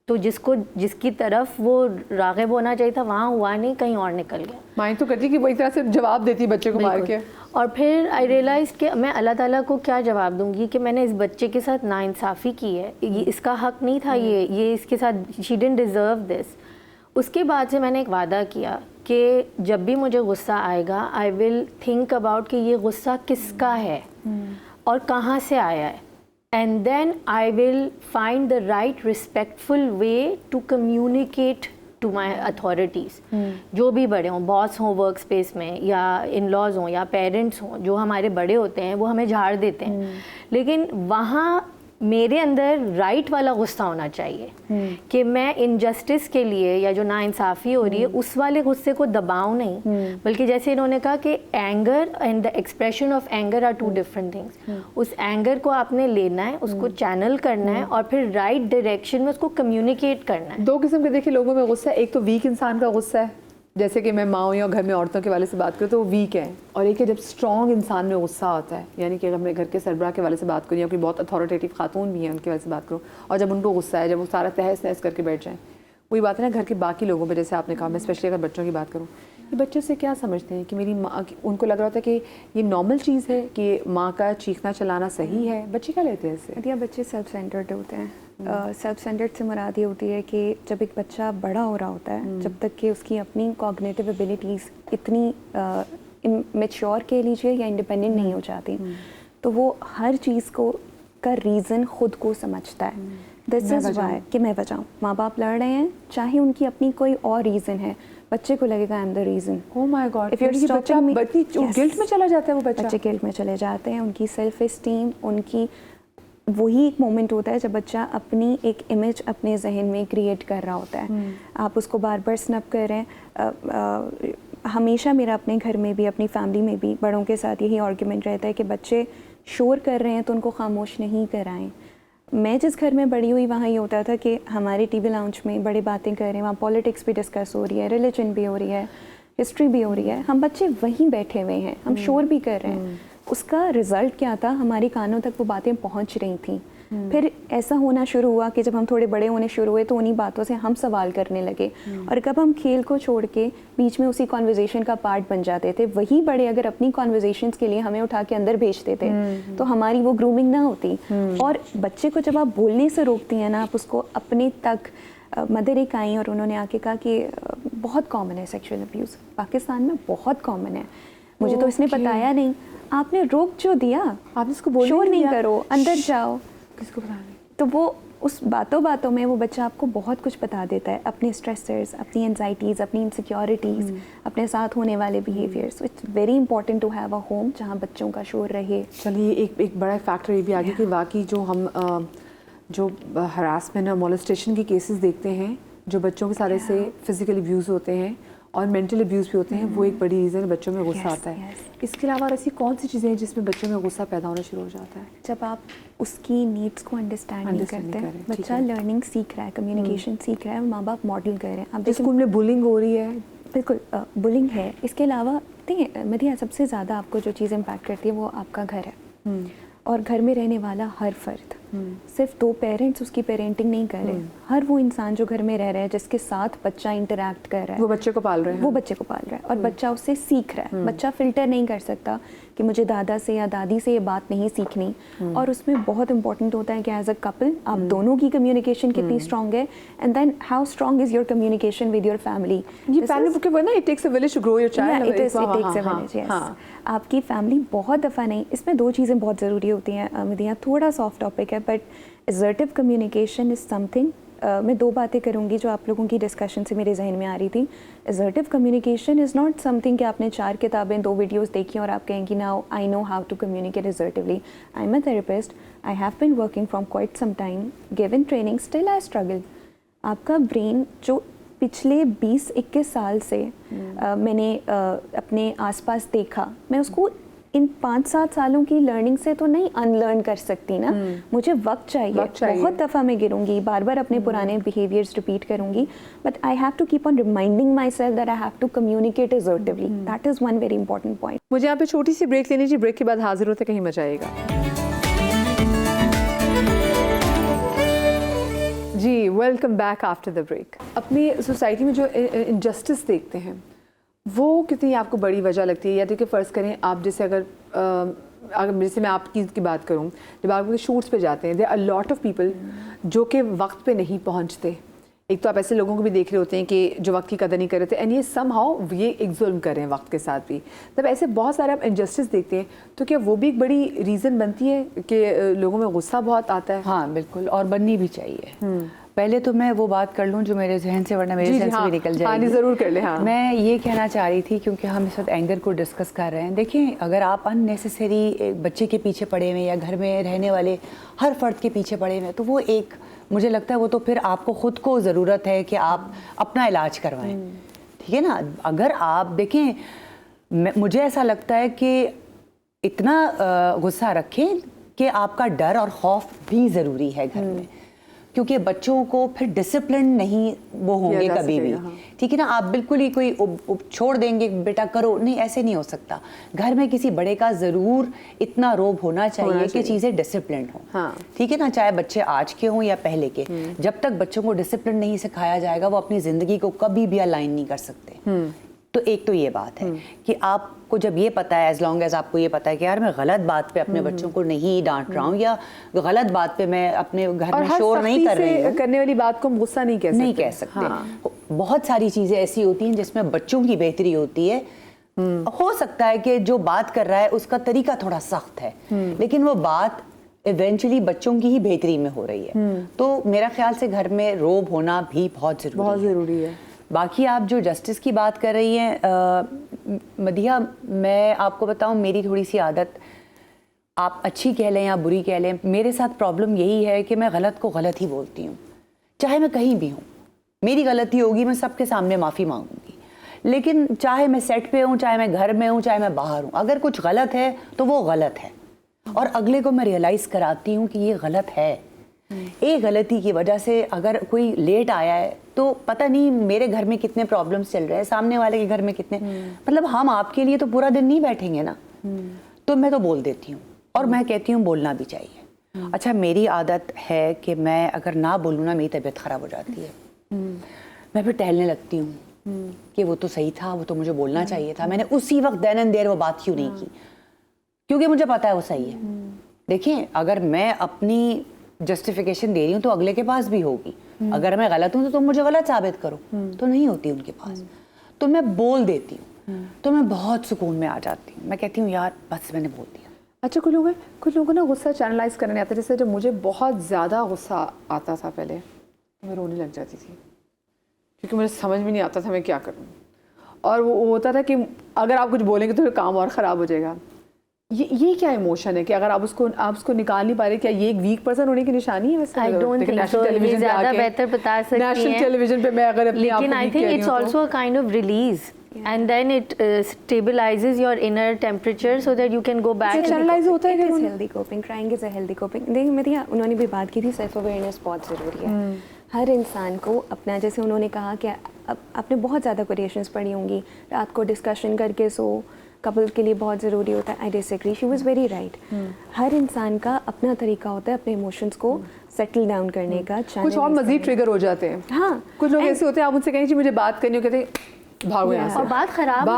تو جس کی طرف وہ راغب ہونا چاہیے تھا وہاں ہوا نہیں، کہیں اور نکل گیا. مائیں تو کرتی کہ وہ ایک طرح سے جواب دیتی بچے کو مار کے. اور پھر آئی ریئلائز کہ میں اللہ تعالیٰ کو کیا جواب دوں گی کہ میں نے اس بچے کے ساتھ ناانصافی کی ہے، یہ اس کا حق نہیں تھا، یہ اس کے ساتھ شی ڈنٹ ڈیزرو دس. اس کے بعد سے میں نے ایک وعدہ کیا کہ جب بھی مجھے غصہ آئے گا آئی ول تھنک اباؤٹ کہ یہ غصہ کس کا ہے اور کہاں سے آیا ہے، and then I will find the right respectful way to communicate to my authorities. جو بھی بڑے ہوں، باس ہوں ورک اسپیس میں، یا ان لاز ہوں، یا پیرنٹس ہوں، جو ہمارے بڑے ہوتے ہیں وہ ہمیں جھاڑ دیتے ہیں، لیکن وہاں میرے اندر رائٹ والا غصہ ہونا چاہیے کہ میں انجسٹس کے لیے یا جو ناانصافی ہو رہی ہے اس والے غصے کو دباؤں نہیں، بلکہ جیسے انہوں نے کہا کہ anger and the expression of anger are 2 different things. اس اینگر کو آپ نے لینا ہے، اس کو چینل کرنا ہے، اور پھر رائٹ ڈائریکشن میں اس کو کمیونیکیٹ کرنا ہے. 2 قسم کے دیکھیں لوگوں میں غصہ ہے، ایک تو ویک انسان کا غصہ ہے، جیسے کہ میں ماں یا گھر میں عورتوں کے والے سے بات کروں تو وہ ویک ہے، اور ایک ہے جب اسٹرانگ انسان میں غصہ آتا ہے، یعنی کہ اگر میں گھر کے سربراہ کے والے سے بات کروں یا کوئی بہت اتھارٹیٹیو خاتون بھی ہیں ان کے والے سے بات کروں، اور جب ان کو غصہ ہے، جب وہ سارا تہس نہس کر کے بیٹھ جائیں. وہی بات ہے نا گھر کے باقی لوگوں پہ، جیسے آپ نے کہا، میں اسپیشلی اگر بچوں کی بات کروں، یہ بچے سے کیا سمجھتے ہیں کہ میری ماں، ان کو لگ رہا ہوتا ہے کہ یہ نارمل چیز ہے کہ ماں کا چیخنا چلانا صحیح ہے. بچے کیا لیتے ہیں اس سے؟ یا بچے سیلف سینٹرڈ ہوتے ہیں. سیلف سینٹرڈ سے مراد یہ ہوتی ہے کہ جب ایک بچہ بڑا ہو رہا ہوتا ہے، جب تک کہ اس کی اپنی کوگنیٹیو ایبیلٹیز اتنی میچور کہہ لیجیے یا انڈیپینڈنٹ نہیں ہو جاتی، تو وہ ہر چیز کو کا ریزن خود کو سمجھتا ہے. دس از وائی کہ میں بچاؤں، ماں باپ لڑ رہے ہیں، چاہے ان کی اپنی کوئی اور ریزن ہے، بچے کو لگے گا I am the reason. Oh my god, guilt میں چلا جاتا ہے وہ بچہ. بچے گلٹ میں چلے جاتے ہیں. ان کی سیلف اسٹیم، ان کی وہی ایک مومنٹ ہوتا ہے جب بچہ اپنی ایک امیج اپنے ذہن میں کریٹ کر رہا ہوتا ہے. آپ اس کو بار بار سنپ کر رہے ہیں. ہمیشہ میرا اپنے گھر میں بھی، اپنی فیملی میں بھی بڑوں کے ساتھ یہی آرگیومنٹ رہتا ہے کہ بچے شور کر رہے ہیں تو ان کو خاموش نہیں کرائیں. میں جس گھر میں بڑی ہوئی وہاں یہ ہوتا تھا کہ ہمارے ٹی وی لاؤنج میں بڑی باتیں کر رہے ہیں، وہاں پالیٹکس بھی ڈسکس ہو رہی ہے، ریلیجن بھی ہو رہی ہے، ہسٹری بھی ہو رہی ہے، ہم بچے وہیں بیٹھے ہوئے ہیں، ہم شور بھی کر رہے ہیں. اس کا رزلٹ کیا تھا, ہماری کانوں تک وہ باتیں پہنچ رہی تھیں. پھر ایسا ہونا شروع ہوا کہ جب ہم تھوڑے بڑے ہونے شروع ہوئے تو انہی باتوں سے ہم سوال کرنے لگے, اور کب ہم کھیل کو چھوڑ کے بیچ میں اسی کانورزیشن کا پارٹ بن جاتے تھے, وہی بڑے اگر اپنی کانورزیشنس کے لیے ہمیں اٹھا کے اندر بھیجتے تھے تو ہماری وہ گرومنگ نہ ہوتی. اور بچے کو جب آپ بولنے سے روکتی ہیں نا, آپ اس کو اپنے تک, مدر ایک آئیں اور انہوں نے آ کے کہا کہ بہت کامن ہے سیکشول ابیوز پاکستان میں, بہت کامن ہے, مجھے تو اس نے بتایا نہیں. آپ نے روک جو دیا, آپ نے اس کو بولنے شور نہیں دیا. کرو, اندر جاؤ. کس کو بتانا؟ تو وہ اس باتوں میں وہ بچہ آپ کو بہت کچھ بتا دیتا ہے, اپنے اسٹریسرز, اپنی انزائٹیز, اپنی انسیکیورٹیز, اپنے ساتھ ہونے والے behaviours. It's very important to have a home جہاں بچوں کا شور رہے. چلیے ایک بڑا فیکٹر یہ بھی آگے کہ واقعی جو ہم جو ہراسمنٹ اور مولسٹیشن کے کیسز دیکھتے ہیں, جو بچوں کے سارے سے فزیکل ابیوز ہوتے ہیں اور مینٹل ابیوز بھی ہوتے ہیں, وہ ایک بڑی ریزن ہے بچوں میں غصہ آتا ہے. اس کے علاوہ ایسی کون سی چیزیں ہیں جس میں بچوں میں غصہ پیدا ہونا شروع ہو جاتا ہے؟ جب آپ اس کی نیڈس کو انڈرسٹینڈ نہیں کرتے, بچہ لرننگ سیکھ رہا ہے, کمیونیکیشن سیکھ رہا ہے, ماں باپ ماڈل کر رہے ہیں. اب اسکول میں بولنگ ہو رہی ہے, بالکل بلنگ ہے. اس کے علاوہ دیکھیں مدیحہ, سب سے زیادہ آپ کو جو چیز امپیکٹ کرتی ہے وہ آپ کا گھر ہے, اور گھر میں رہنے والا ہر فرد, صرف 2 پیرنٹس اس کی پیرنٹنگ نہیں کر رہے, ہر وہ انسان جو گھر میں رہ رہا ہے جس کے ساتھ بچہ انٹریکٹ کر رہا ہے, وہ بچے کو پال رہے ہیں, وہ بچے کو پال رہا ہے, اور بچہ اس سے سیکھ رہا ہے. بچہ فلٹر نہیں کر سکتا کہ مجھے دادا سے یا دادی سے یہ بات نہیں سیکھنی, اور اس میں بہت امپورٹنٹ ہوتا ہے کہ ایز اے کپل آپ دونوں کی کمیونیکیشن کتنی اسٹرانگ ہے, and then how strong is your communication with your family. یہ فیملی کے نا, it takes a village to grow your child. It takes a village, yes. آپ کی فیملی بہت دفعہ نہیں, اس میں 2 چیزیں بہت ضروری ہوتی ہیں مدیحہ, تھوڑا سافٹ ٹاپک ہے, but assertive communication is something. میں 2 باتیں کروں گی جو آپ لوگوں کی ڈسکشن سے میرے ذہن میں آ رہی تھی. assertive communication is not something کہ آپ نے 4 کتابیں 2 ویڈیوز دیکھی اور آپ کہیں گی now I know how to communicate assertively. I'm a therapist. I have been working from quite some time. Given training, still I struggle. آپ کا برین جو پچھلے 20-21 سال سے میں نے اپنے آس پاس دیکھا, میں اس کو ان 5-7 سالوں کی لرننگ سے تو نہیں ان لرن کر سکتی نا, مجھے وقت چاہیے. بہت دفعہ میں گروں گی, بار بار اپنے پرانے بیہیویئرز ریپیٹ کروں گی, but I have to keep on reminding myself that I have to communicate assertively. That is one very important point. مجھے یہاں پہ چھوٹی سی بریک لینی چاہیے, بریک کے بعد حاضر ہوتے کہیں مچ آئے گا. جی welcome back after the break. اپنی سوسائٹی میں جو انجسٹس دیکھتے ہیں وہ کتنی آپ کو بڑی وجہ لگتی ہے؟ یا تو کہ فرض کریں آپ جیسے اگر جیسے میں آپ کی بات کروں, جب آپ شوٹس پہ جاتے ہیں, there are lot of people جو کہ وقت پہ نہیں پہنچتے. ایک تو آپ ایسے لوگوں کو بھی دیکھ رہے ہوتے ہیں کہ جو وقت کی قدر نہیں کر رہے تھے, اینڈ یہ سم ہاؤ یہ ایک ظلم کر رہے ہیں وقت کے ساتھ بھی. تب ایسے بہت سارے آپ انجسٹس دیکھتے ہیں, تو کیا وہ بھی ایک بڑی ریزن بنتی ہے کہ لوگوں میں غصہ بہت آتا ہے؟ ہاں بالکل, اور بننی بھی چاہیے. پہلے تو میں وہ بات کر لوں جو میرے ذہن سے, ورنہ میرے ذہن سے بھی نکل جائے گی. ضرور کر لیں. میں یہ کہنا چاہ رہی تھی کیونکہ ہم اس وقت اینگر کو ڈسکس کر رہے ہیں. دیکھیں اگر آپ ان نیسیسری بچے کے پیچھے پڑے ہوئے یا گھر میں رہنے والے ہر فرد کے پیچھے پڑے ہوئے, تو وہ ایک مجھے لگتا ہے وہ تو پھر آپ کو خود کو ضرورت ہے کہ آپ اپنا علاج کروائیں. ٹھیک ہے نا. اگر آپ دیکھیں مجھے ایسا لگتا ہے کہ اتنا غصہ رکھیں کہ آپ کا ڈر اور خوف بھی ضروری ہے گھر میں, کیونکہ بچوں کو پھر ڈسپلن نہیں وہ ہوں گے کبھی بھی. ٹھیک ہے نا. آپ بالکل ہی کوئی چھوڑ دیں گے بیٹا کرو, نہیں, ایسے نہیں ہو سکتا. گھر میں کسی بڑے کا ضرور اتنا روب ہونا چاہیے کہ چیزیں ڈسپلنڈ ہوں. ٹھیک ہے نا. چاہے بچے آج کے ہوں یا پہلے کے, جب تک بچوں کو ڈسپلن نہیں سکھایا جائے گا وہ اپنی زندگی کو کبھی بھی الائن نہیں کر سکتے. تو ایک تو یہ بات ہے کہ آپ کو جب یہ پتا ہے, ایز لانگ ایز آپ کو یہ پتا ہے کہ یار میں غلط بات پہ اپنے بچوں کو نہیں ڈانٹ رہا ہوں یا غلط بات پہ میں اپنے گھر میں شور نہیں کر رہی ہوں, کرنے والی بات کو ہم غصہ نہیں کہہ سکتے. بہت ساری چیزیں ایسی ہوتی ہیں جس میں بچوں کی بہتری ہوتی ہے. ہو سکتا ہے کہ جو بات کر رہا ہے اس کا طریقہ تھوڑا سخت ہے, لیکن وہ بات ایونچولی بچوں کی ہی بہتری میں ہو رہی ہے. تو میرا خیال سے گھر میں روب ہونا بھی بہت ضروری ہے. باقی آپ جو جسٹس کی بات کر رہی ہیں مدیحہ, میں آپ کو بتاؤں میری تھوڑی سی عادت, آپ اچھی کہہ لیں یا بری کہہ لیں, میرے ساتھ پرابلم یہی ہے کہ میں غلط کو غلط ہی بولتی ہوں. چاہے میں کہیں بھی ہوں, میری غلطی ہوگی, میں سب کے سامنے معافی مانگوں گی, لیکن چاہے میں سیٹ پہ ہوں, چاہے میں گھر میں ہوں, چاہے میں باہر ہوں, اگر کچھ غلط ہے تو وہ غلط ہے, اور اگلے کو میں ریئلائز کراتی ہوں کہ یہ غلط ہے. ایک غلطی کی وجہ سے اگر کوئی لیٹ آیا ہے تو پتہ نہیں میرے گھر میں کتنے پرابلمس چل رہے ہیں, سامنے والے کے گھر میں کتنے, مطلب ہم آپ کے لیے تو پورا دن نہیں بیٹھیں گے نا. تو میں تو بول دیتی ہوں اور میں کہتی ہوں بولنا بھی چاہیے. اچھا میری عادت ہے کہ میں اگر نہ بولوں نا میری طبیعت خراب ہو جاتی ہے. میں پھر ٹہلنے لگتی ہوں کہ وہ تو صحیح تھا, وہ تو مجھے بولنا چاہیے تھا, میں نے اسی وقت دین اینڈ دیر وہ بات کیوں نہیں کی, کیونکہ مجھے پتا ہے وہ صحیح ہے. دیکھیں اگر میں اپنی جسٹیفیکیشن دے رہی ہوں تو اگلے کے پاس بھی ہوگی, اگر میں غلط ہوں تو تم مجھے غلط ثابت کرو, تو نہیں ہوتی ان کے پاس. تو میں بول دیتی ہوں تو میں بہت سکون میں آ جاتی ہوں, میں کہتی ہوں یار بس میں نے بول دیا. اچھا کچھ لوگوں کو نا غصہ چینلائز کرنے آتا ہے, جیسے جب مجھے بہت زیادہ غصہ آتا تھا پہلے میں رونے لگ جاتی تھی کیونکہ مجھے سمجھ بھی نہیں آتا تھا میں کیا کروں, اور وہ ہوتا تھا کہ اگر آپ کچھ بولیں گے تو پھر کام اور خراب ہو جائے گا. یہ کیا ایموشن ہے کہ اگر آپ اس کو نکال نہیں پا رہے, کیا یہ ایک ویک پرسن ہونے کی نشانی ہے؟ ویسے I don't think so. یہ زیادہ بہتر بتا سکتی ہیں. نیشنل ٹیلی ویژن پہ میں اگر اپنے آپ کو لیکن I think it's also a kind of release. And then it stabilizes your inner temperature so that you can go back. Channelize ہوتا ہے It is healthy coping. Crying is a healthy coping. دیکھیں میری انہوں نے بھی بات کی تھی, سیلف اویئرنیس بہت ضروری ہے. ہر انسان کو اپنا, جیسے انہوں نے کہا کہ آپ نے بہت زیادہ کوٹیشنس پڑھی ہوں گی, رات کو ڈسکشن کر کے سو, کپل کے لیے بہت ضروری ہوتا ہے. I disagree, she was very right. ہر انسان کا اپنا طریقہ ہوتا ہے اپنے ایموشنس کو سیٹل ڈاؤن کرنے کا. کچھ اور مزید ٹریگر ہو جاتے ہیں. ہاں کچھ لوگ ایسے ہوتے ہیں آپ ان سے کہیں جی مجھے بات کرنی ہو, کہتے ہیں بھاگو یہاں سے, اور بات خراب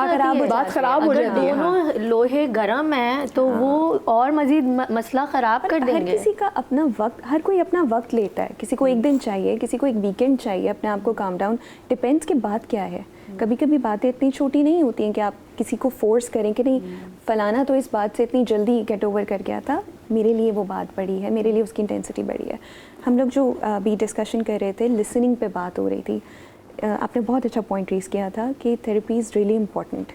ہو جاتی ہے. دونوں لوہے گرم ہیں تو وہ اور مزید مسئلہ خراب کر دیں گے. ہر کسی کا اپنا وقت, ہر کوئی اپنا وقت لیتا ہے. کسی کو ایک دن چاہیے, کسی کو ایک ویکینڈ چاہیے اپنے آپ کو کام ڈاؤن. ڈپینڈس کہ بات کیا ہے. کبھی کبھی باتیں اتنی چھوٹی نہیں ہوتی ہیں کہ آپ کسی کو فورس کریں کہ نہیں فلانا تو اس بات سے اتنی جلدی گیٹ اوور کر گیا تھا, میرے لیے وہ بات بڑی ہے, میرے لیے اس کی انٹینسٹی بڑی ہے. ہم لوگ جو ابھی ڈسکشن کر رہے تھے, لسننگ پہ بات ہو رہی تھی, آپ نے بہت اچھا پوائنٹ ریز کیا تھا کہ therapy is really important.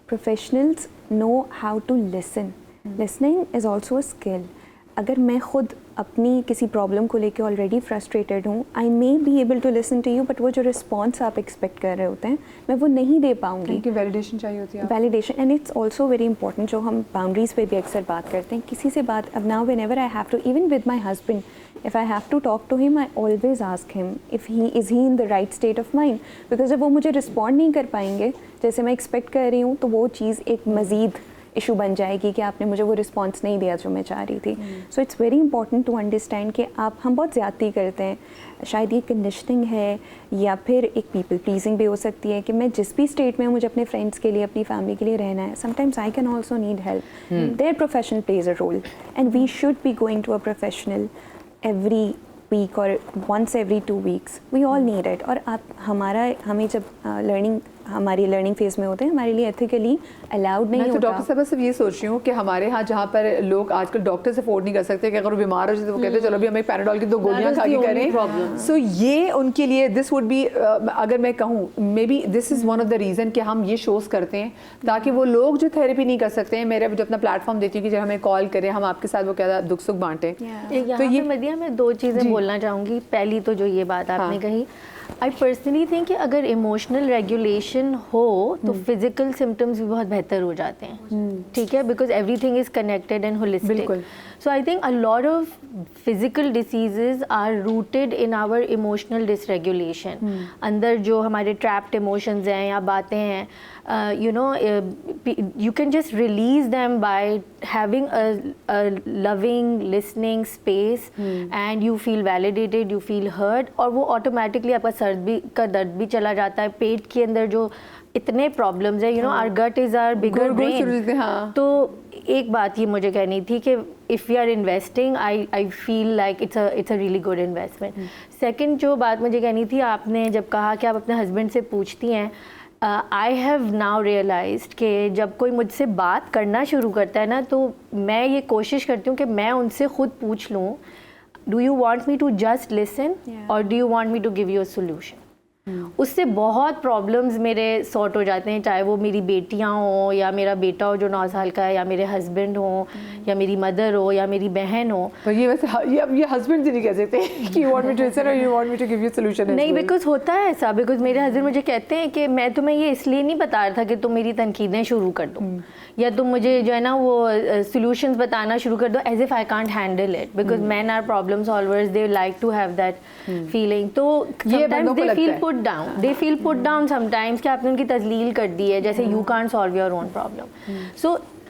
Professionals know how to listen. Listening is also a skill. اگر میں خود اپنی کسی پرابلم کو لے کے آلریڈی فرسٹریٹڈ ہوں, I may be able to listen to you, but وہ جو رسپانس آپ ایکسپیکٹ کر رہے ہوتے ہیں میں وہ نہیں دے پاؤں گی. کہ ویلیڈیشن چاہیے ہوتی ہے. Validation, and it's also very important, جو ہم باؤنڈریز پہ بھی اکثر بات کرتے ہیں. کسی سے بات, اب now whenever I have to, even with my husband, if I have to talk to him, I always ask him if he is in the right state of mind, because جب وہ مجھے respond نہیں کر پائیں گے جیسے میں expect کر رہی ہوں تو وہ چیز ایک مزید ایشو بن جائے گی کہ آپ نے مجھے وہ رسپانس نہیں دیا جو میں چاہ رہی تھی. So it's very important to understand کہ ہم بہت زیادتی کرتے ہیں. شاید یہ کنڈیشننگ ہے یا پھر ایک پیپل پلیزنگ بھی ہو سکتی ہے کہ میں جس بھی اسٹیٹ میں ہوں مجھے اپنے فرینڈس کے لیے, اپنی فیملی کے لیے رہنا ہے. Sometimes I can also need help. There professional plays a role and we should be going to a professional every week or once every 2 weeks. We all need it. اور ہمیں جب ہماری learning phase میں ہوتے ہیں, ہمارے لیے ethically allowed نہیں ہوتا. میں تو ڈاکٹر صاحب صرف یہ سوچ رہی ہوں کہ ہمارے ہاں جہاں پر لوگ آج کل ڈاکٹرز افورڈ نہیں کر سکتے کہ اگر وہ بیمار ہو جائے تو وہ کہتے ہیں چلو ابھی ہمیں پیراڈول کی 2 گولیاں کھا کے کریں. سو یہ ان کے لیے دس وڈ بی, اگر میں کہوں maybe this is one of the reason کہ ہم یہ شوز کرتے ہیں تاکہ وہ لوگ جو تھیراپی نہیں کر سکتے ہیں, میرے جو اپنا پلیٹ فارم دیتی ہوں کہ جب ہمیں کال کریں ہم آپ کے ساتھ وہ کیا دکھ سکھ بانٹیں. یہاں پہ مدیہ میں 2 چیزیں بولنا چاہوں گی. پہلی تو جو یہ بات آپ نے کہی, آئی پرسنلی تھنک کہ اگر ایموشنل ریگولیشن ہو تو فزیکل سمٹمس بھی بہت بہتر ہو جاتے ہیں. ٹھیک ہے, because everything is connected and holistic. So I think a lot of physical diseases are rooted in our emotional dysregulation. اندر جو ہمارے ٹریپڈ ایموشنز ہیں یا باتیں ہیں, you know, you can just release them by having a loving listening space and you feel validated, you feel heard, اور وہ automatically آپ کا سر بھی کا درد بھی چلا جاتا ہے. پیٹ کے اندر جو اتنے پرابلمز ہیں, you know, our gut is our bigger brain. تو ایک بات یہ مجھے کہنی تھی کہ if we are investing, I feel like it's a really good investment. Second جو بات مجھے کہنی تھی, آپ نے جب کہا کہ آپ اپنے ہسبینڈ سے پوچھتی ہیں, I have now realized کہ جب کوئی مجھ سے بات کرنا شروع کرتا ہے نا تو میں یہ کوشش کرتی ہوں کہ میں ان سے خود پوچھ لوں, do you want me to just listen or do you want me to give you a solution? اس سے بہت پرابلمز میرے سارٹ ہو جاتے ہیں, چاہے وہ میری بیٹیاں ہوں یا میرا بیٹا ہو جو 9 سال کا ہے, یا میرے ہسبینڈ ہوں یا میری مدر ہو یا میری بہن ہو. تو یہ ویسے یہ ہسبینڈ سے نہیں کہہ سکتے کہ you want me to listen or you want me to give you a solution. نہیں, بیکاز ہوتا ہے ایسا, بیکاز میرے ہسبینڈ مجھے کہتے ہیں کہ میں تمہیں یہ اس لیے نہیں بتا رہا تھا کہ تم میری تنقیدیں شروع کر دو یا تم مجھے جو ہے نا وہ سولوشنز بتانا شروع کر دو, as if I can't handle it, because men are problem solvers, they like to have that feeling. تو sometimes they feel put down, they feel put down sometimes کہ آپ نے ان کی تذلیل کر دی ہے, جیسے you can't solve your own problem. So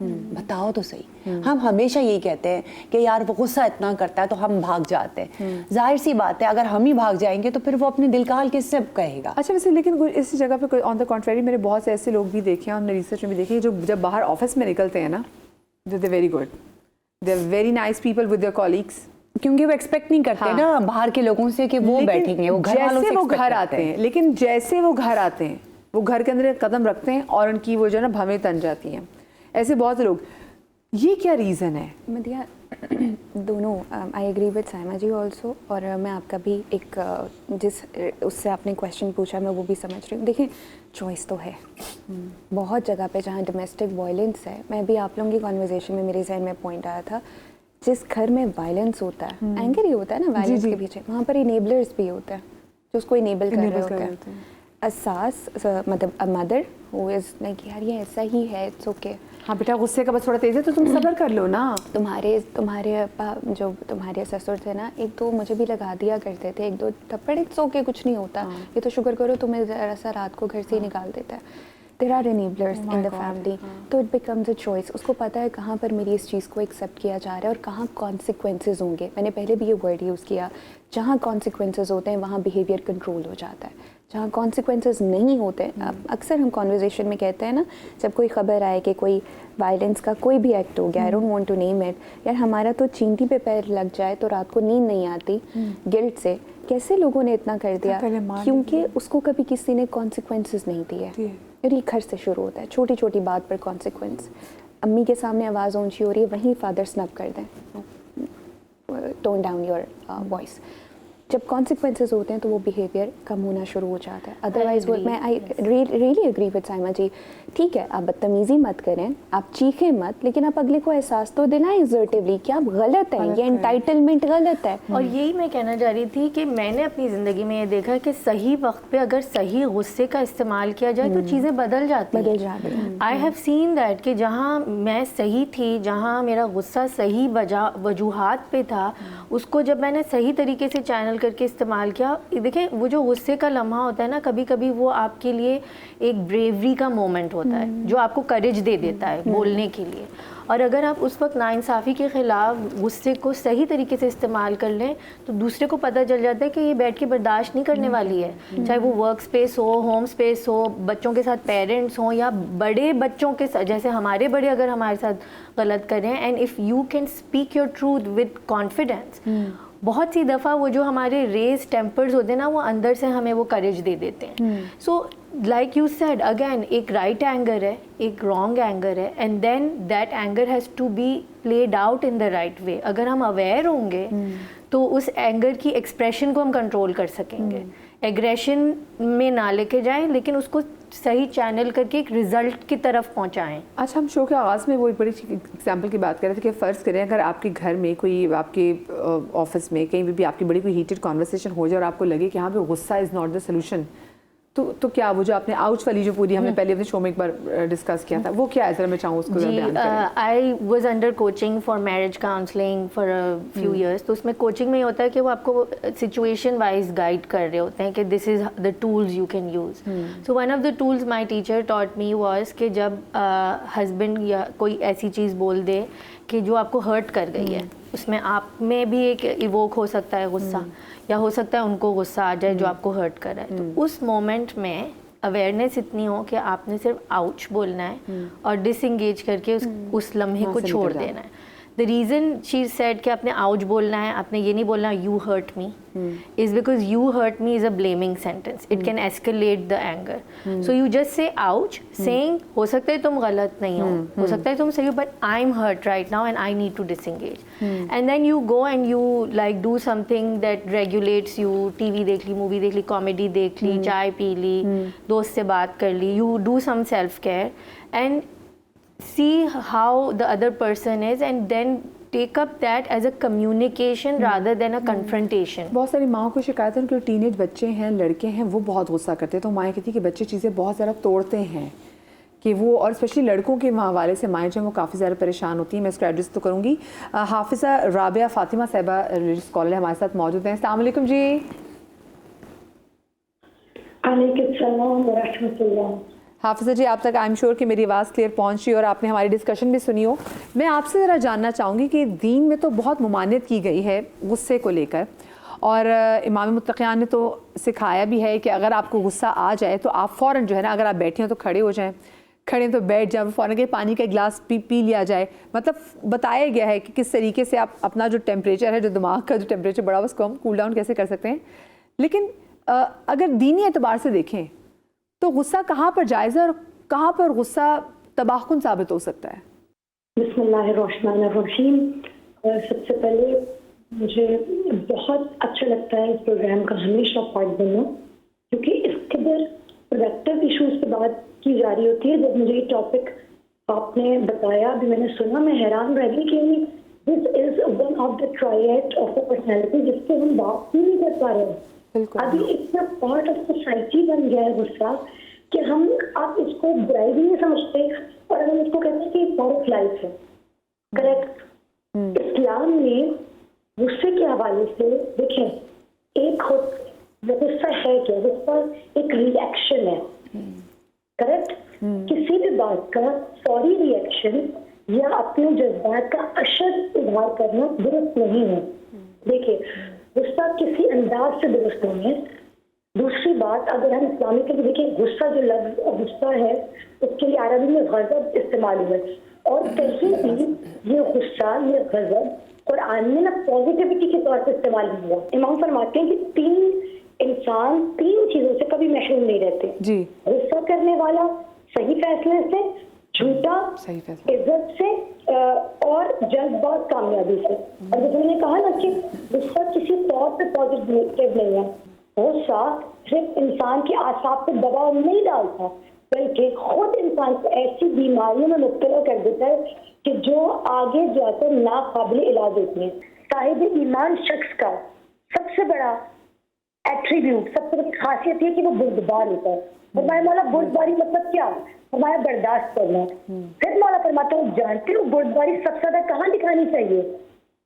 بتاؤ تو صحیح. ہم ہمیشہ یہی کہتے ہیں کہ یار وہ غصہ اتنا کرتا ہے تو ہم بھاگ جاتے ہیں. ظاہر سی بات ہے اگر ہم ہی بھاگ جائیں گے تو پھر وہ اپنے دل کا حال کس سے کہے گا. اچھا ویسے لیکن اس جگہ پہ آن دا کنٹریری میں نے بہت سے ایسے لوگ بھی دیکھے ہیں اور ریسرچ میں بھی دیکھے جو جب باہر آفس میں نکلتے ہیں نا they very good, they are very nice people with their colleagues, کیونکہ وہ ایکسپیکٹ نہیں کرتے نا باہر کے لوگوں سے کہ وہ بیٹھیں گے, وہ گھر والوں سے وہ گھر آتے ہیں, لیکن جیسے وہ گھر آتے ہیں وہ گھر کے اندر قدم رکھتے ہیں اور ان کی وہ جو ہے نا بھویں تن جاتی ہیں. ایسے بہت لوگ, یہ کیا ریزن ہے؟ مدیحہ دونوں I agree with Saima ji also, اور میں آپ کا بھی ایک جس اس سے آپ نے کویشچن پوچھا میں وہ بھی سمجھ رہی ہوں. دیکھیں چوائس تو ہے بہت جگہ پہ جہاں ڈومیسٹک وائلنس ہے. میں بھی آپ لوگوں کی کنورزیشن میں میرے ذہن میں پوائنٹ آیا تھا, جس گھر میں وائلنس ہوتا ہے, اینگر ہی ہوتا ہے نا وائلنس کے پیچھے, وہاں پر انیبلرز بھی ہوتے ہیں جو اس کو انیبل کر رہے ہوتے ہیں. اساس مطلب a mother who is like یار یہ ایسا ہی ہے, اٹس اوکے, ہاں بیٹا غصے کا بس تھوڑا تیز ہے تو تم صبر کر لو نا. تمہارے ابا جو تمہارے سسر تھے نا, ایک دو مجھے بھی لگا دیا کرتے تھے, ایک دو تھپڑ, اٹس اوکے کچھ نہیں ہوتا, یہ تو شکر کرو تمہیں ذرا سا رات کو گھر سے ہی نکال دیتا ہے. There are enablers in the family, تو اٹ بیکمز اے چوائس. اس کو پتہ ہے کہاں پر میری اس چیز کو ایکسیپٹ کیا جا رہا ہے اور کہاں کانسیکوینسز ہوں گے. میں نے پہلے بھی یہ ورڈ یوز کیا, جہاں کانسیکوینسز ہوتے ہیں وہاں بیہیویئر کنٹرول ہو جاتا ہے. جہاں کانسیکوینسز نہیں ہوتے, اکثر ہم کانورزیشن میں کہتے ہیں نا جب کوئی خبر آئے کہ کوئی وائلنس کا کوئی بھی ایکٹ ہو گیا, I don't want to name it, یار ہمارا تو چینٹی پہ پیر لگ جائے تو رات کو نیند نہیں آتی گلٹ سے. کیسے لوگوں نے اتنا کر دیا؟ کیونکہ اس کو کبھی کسی نے کانسیکوینسز نہیں دیے. اور یہ گھر سے شروع ہوتا ہے, چھوٹی چھوٹی بات پر کانسیکوینس. امی کے سامنے آواز اونچی ہو رہی ہے, وہیں فادر سنپ کر دیں, ٹون ڈاؤن یور وائس. جب کانسیکوینسز ہوتے ہیں تو وہ بیہیویئر کم ہونا شروع ہو جاتا ہے. ادروائز میں I really agree with Saima ji, ٹھیک ہے آپ بدتمیزی مت کریں, آپ چیخیں مت, لیکن آپ اگلے کو احساس تو دلائیں ایزرٹیولی کہ آپ غلط ہیں, یہ انٹائٹلمنٹ غلط ہے. اور یہی میں کہنا چاہ رہی تھی کہ میں نے اپنی زندگی میں یہ دیکھا کہ صحیح وقت پہ اگر صحیح غصے کا استعمال کیا جائے تو چیزیں بدل جاتی ہیں. آئی ہیو سین دیٹ کہ جہاں میں صحیح تھی, جہاں میرا غصہ صحیح وجوہات پہ تھا, اس کو جب میں نے صحیح طریقے سے چینل کر کے استعمال کیا. دیکھیں وہ جو غصے کا لمحہ ہوتا ہے نا, کبھی کبھی وہ آپ کے لیے ایک بریوری کا مومنٹ ہوتا ہے جو آپ کو کریج دے دیتا ہے بولنے کے لیے. اور اگر آپ اس وقت ناانصافی کے خلاف غصے کو صحیح طریقے سے استعمال کر لیں تو دوسرے کو پتہ چل جاتا ہے کہ یہ بیٹھ کے برداشت نہیں کرنے والی ہے, چاہے وہ ورک اسپیس ہو, ہوم اسپیس ہو, بچوں کے ساتھ پیرنٹس ہوں یا بڑے بچوں کے ساتھ, جیسے ہمارے بڑے اگر ہمارے ساتھ غلط کریں. And if you can speak your truth with confidence, بہت سی دفعہ وہ جو ہمارے ریز ٹیمپرز ہوتے ہیں نا, وہ اندر سے ہمیں وہ کریج دے دیتے ہیں. So like you said again, ایک رائٹ اینگر ہے, ایک رانگ اینگر ہے, and then that anger has to be played out in the right way. اگر ہم اویئر ہوں گے تو اس اینگر کی ایکسپریشن کو ہم کنٹرول کر سکیں گے. ایگریشن میں نہ لے کے جائیں, لیکن اس کو صحیح چینل کر کے ایک رزلٹ کی طرف پہنچائیں. اچھا ہم شو کے آغاز میں وہ ایک بڑی ایگزامپل کی بات کر رہے تھے کہ فرض کریں اگر آپ کے گھر میں کوئی, آپ کے آفس میں کہیں بھی آپ کی بڑی کوئی ہیٹڈ کانورسیشن ہو جائے اور آپ کو لگے کہ ہاں پہ غصہ از ناٹ دا سولوشن, تو کیا وہ جو آپ نے آؤچ والی جو پوری ہم نے پہلے اپنے شو میں ایک بار ڈسکس کیا تھا, وہ کیا ہے ذرا میں چاہوں اس کو بیان کریں. I was under coaching for marriage counselling for few years. تو اس میں کوچنگ میں یہ ہوتا ہے کہ وہ آپ کو سچویشن وائز گائڈ کر رہے ہوتے ہیں کہ this is the tools you can use. So one of the tools my teacher taught me was کہ جب ہسبینڈ یا کوئی ایسی چیز بول دے کہ جو آپ کو ہرٹ کر گئی ہے, اس میں آپ میں بھی ایک ایووک ہو سکتا ہے غصہ, یا ہو سکتا ہے ان کو غصہ آ جائے جو آپ کو ہرٹ کر رہا ہے. تو اس مومنٹ میں اویئرنیس اتنی ہو کہ آپ نے صرف آؤچ بولنا ہے اور ڈس انگیج کر کے اس لمحے کو چھوڑ دینا ہے. دا ریزن شی سیڈ کہ آپ نے آؤچ بولنا ہے, آپ نے یہ نہیں بولنا you hurt me, is because you hurt me is a blaming sentence, it can escalate the anger. So you just say ouch, seeing ہو سکتا ہے تم غلط نہیں ہو سکتا ہے تم صحیح ہو, but I am hurt right now and I need to disengage. And then you go and you like do something that regulates you. TV دیکھ لی, مووی دیکھ لی, کامیڈی دیکھ لی, چائے پی لی, دوست سے بات کر لی, you do some self care and see how the other person is, and then take up that as a communication rather than a confrontation. بہت ساری ماؤں کو شکایت ہے کہ ٹین ایج بچے ہیں, لڑکے ہیں, وہ بہت غصہ کرتے ہیں. تو مائیں کہتی ہیں کہ بچے چیزیں بہت زیادہ توڑتے ہیں کہ وہ, اور اسپیشلی لڑکوں کے حوالے سے مائیں جو ہیں وہ کافی زیادہ پریشان ہوتی ہیں. میں اس کو ایڈریس تو کروں گی. حافظہ رابعہ فاطمہ صاحبہ ریلیجس اسکالر ہمارے ساتھ موجود ہیں. السلام علیکم جی. وعلیکم السلام ورحمۃ اللہ. حافظہ جی آپ تک آئی ایم شیور کہ میری آواز کلیئر پہنچ رہی اور آپ نے ہماری ڈسکشن بھی سنی ہو. میں آپ سے ذرا جاننا چاہوں گی کہ دین میں تو بہت ممانعت کی گئی ہے غصے کو لے کر, اور امام متقیان نے تو سکھایا بھی ہے کہ اگر آپ کو غصہ آ جائے تو آپ فوراً جو ہے نا, اگر آپ بیٹھے ہیں تو کھڑے ہو جائیں, کھڑے تو بیٹھ جائیں, فوراً کہ پانی کا گلاس پی لیا جائے. مطلب بتایا گیا ہے کہ کس طریقے سے آپ اپنا جو ٹیمپریچر ہے, جو دماغ کا جو ٹیمپریچر بڑا اس کو ہم کول ڈاؤن کیسے کر سکتے ہیں. لیکن اگر دینی اعتبار سے دیکھیں تو غصہ کہاں پر جائز ہے اور کہاں پر غصہ تباہ کن ثابت ہو سکتا ہے؟ بسم اللہ الرحمن الرحیم. سب سے پہلے مجھے بہت اچھا لگتا ہے اس پروگرام کا ہمیشہ پارٹ بننا, کیونکہ اس قدر پروڈکٹیو ایشوز پہ بات کی جا رہی ہوتی ہے. جب مجھے یہ ٹاپک آپ نے بتایا, ابھی میں نے سنا, میں حیران رہ گئی کہ this is one of the triad of the personality جس پہ ہم بات ہی نہیں کر پا رہے ہیں. ابھی اتنا پارٹ آف سوسائٹی بن گیا ہے غصہ کہ ہم آپ اس کو برائی بھی نہیں سمجھتے, اور ہم اس کو کہتے ہیں کہ یہ پارٹ آف لائف ہے. کریکٹ. اسلام میں غصے کے حوالے سے دیکھیں, ایک غصہ ہے کیا, غصہ ایک ری ایکشن ہے. کریکٹ. کسی بھی بات کا فوری ری ایکشن یا اپنے جذبات کا اشد اظہار کرنا درست نہیں ہے. دیکھیں غصہ کسی انداز سے درست نہیں ہے. دوسری بات, اگر ہم اسلامی کے لیے دیکھیں, غصہ جو لفظ غصہ ہے اس کے لیے عربی میں غضب استعمال ہوا ہے, اور کہیں بھی یہ غصہ, یہ غضب قرآن میں نا پازیٹیوٹی کے طور پر استعمال ہوا. امام فرماتے ہیں کہ انسان تین چیزوں سے کبھی محروم نہیں رہتے جی. غصہ کرنے والا صحیح فیصلے سے, جھوٹا عزت سے, اور جلد باز کامیابی سے. اور جب میں نے کہا نا کہ غصہ کسی طور پہ پازیٹیو نہیں ہے, غصہ صرف انسان کے اعصاب پہ دباؤ نہیں ڈالتا, بلکہ خود انسان کو ایسی بیماریوں میں مبتلا کر دیتا ہے کہ جو آگے جا کر ناقابل علاج ہوتی ہیں. صاحب ایمان شخص کا سب سے بڑا ایٹریبیوٹ, سب سے بڑی خاصیت یہ کہ وہ بردبار ہوتا ہے. فرمایا مولا بردباری مطلب کیا؟ فرمایا برداشت کرنا. پھر مولا فرماتا ہوں جانتے ہو بردباری سب سے زیادہ کہاں دکھانی چاہیے؟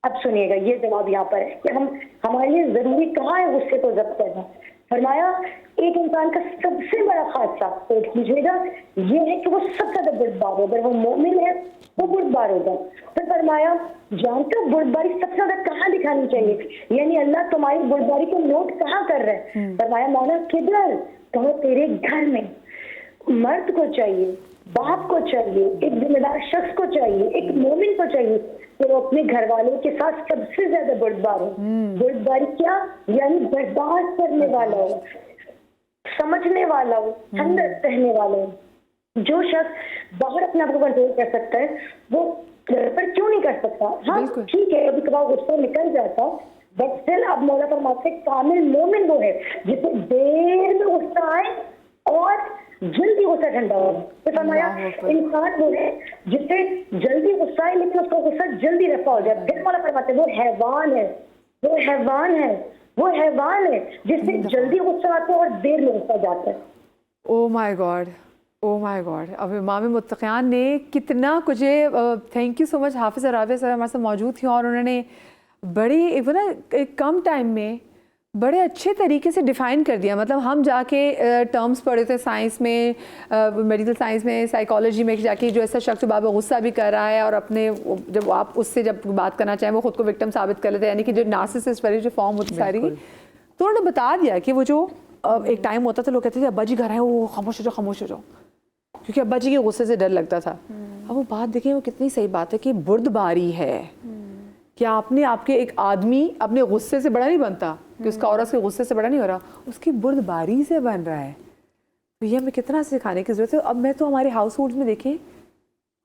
اب سنیے گا, یہ جواب یہاں پر ہے کہ ہمارے لیے ضروری کہاں ہے غصے کو ضبط کرنا. فرمایا ایک انسان کا سب سے بڑا خاصہ نوٹ کیجیے گا, یہ ہے کہ وہ سب سے زیادہ بردبار ہوگا. اگر وہ مومن ہے وہ بردبار ہوگا. پھر فرمایا جانتے ہو بردباری سب سے زیادہ کہاں دکھانی چاہیے, یعنی اللہ تمہاری بردباری کو نوٹ کہاں کر رہا ہے؟ فرمایا مولا کدھر؟ کہو تیرے گھر میں. مرد کو چاہیے, باپ کو چاہیے, ایک ذمہ دار شخص کو چاہیے, ایک مومن کو چاہیے کہ وہ اپنے گھر والوں کے ساتھ سب سے زیادہ بردبار ہو. بردباری کیا؟ یعنی برداشت کرنے والا ہو, سمجھنے والا ہو, اندر سہنے والا ہو. جو شخص باہر اپنے آپ کو کنٹرول کر سکتا ہے وہ گھر پر کیوں نہیں کر سکتا؟ ہاں ٹھیک ہے ابھی کبھی غصہ نکل جاتا, بٹ اسٹل اب مولا فرماتے ہیں کامل مومن وہ ہے جسے دیر میں غصہ آئے اور جلدی غصہ ٹھنڈا ہو. تو فرمایا انسان وہ ہے جسے جلدی غصہ آئے لیکن اس کا غصہ جلدی رفع ہو جائے. پھر مولا فرماتے ہیں وہ حیوان ہے, وہ حیوان ہے, وہ حیوان ہے جس سے جلدی غصہ آتا ہے اور دیر میں غصہ جاتا ہے. او my God, O my God. اب امام متقیان نے کتنا کچھ, تھینک یو سو مچ. حافظ رابعہ صاحب ہمارے ساتھ موجود تھیں اور انہوں نے بڑی ایک کم ٹائم میں بڑے اچھے طریقے سے ڈیفائن کر دیا. مطلب ہم جا کے ٹرمز پڑھے تھے سائنس میں, میڈیکل سائنس میں, سائیکالوجی میں, جا کے جو ایسا شخص باب غصہ بھی کر رہا ہے اور اپنے جب آپ اس سے جب بات کرنا چاہیں وہ خود کو وکٹم ثابت کر لیتے ہیں, یعنی کہ جو نارسسسٹ والی جو فارم ہوتی ساری, تو انہوں نے بتا دیا کہ وہ جو ایک ٹائم ہوتا تھا لوگ کہتے تھے ابا جی گھر آئے وہ خاموش ہو جاؤ, خاموش ہو جاؤ, کیونکہ ابا جی کے غصے سے ڈر لگتا تھا. اب وہ بات دیکھیں وہ کتنی صحیح بات ہے کہ بردباری ہے کہ آپ کے ایک آدمی اپنے غصے سے بڑا نہیں بنتا, کہ اس کا اور اس کے غصے سے بڑا نہیں ہو رہا, اس کی بردباری سے بن رہا ہے. تو یہ ہمیں کتنا سکھانے کی ضرورت ہے. اب میں تو ہمارے ہاؤس ہولڈ میں دیکھیں,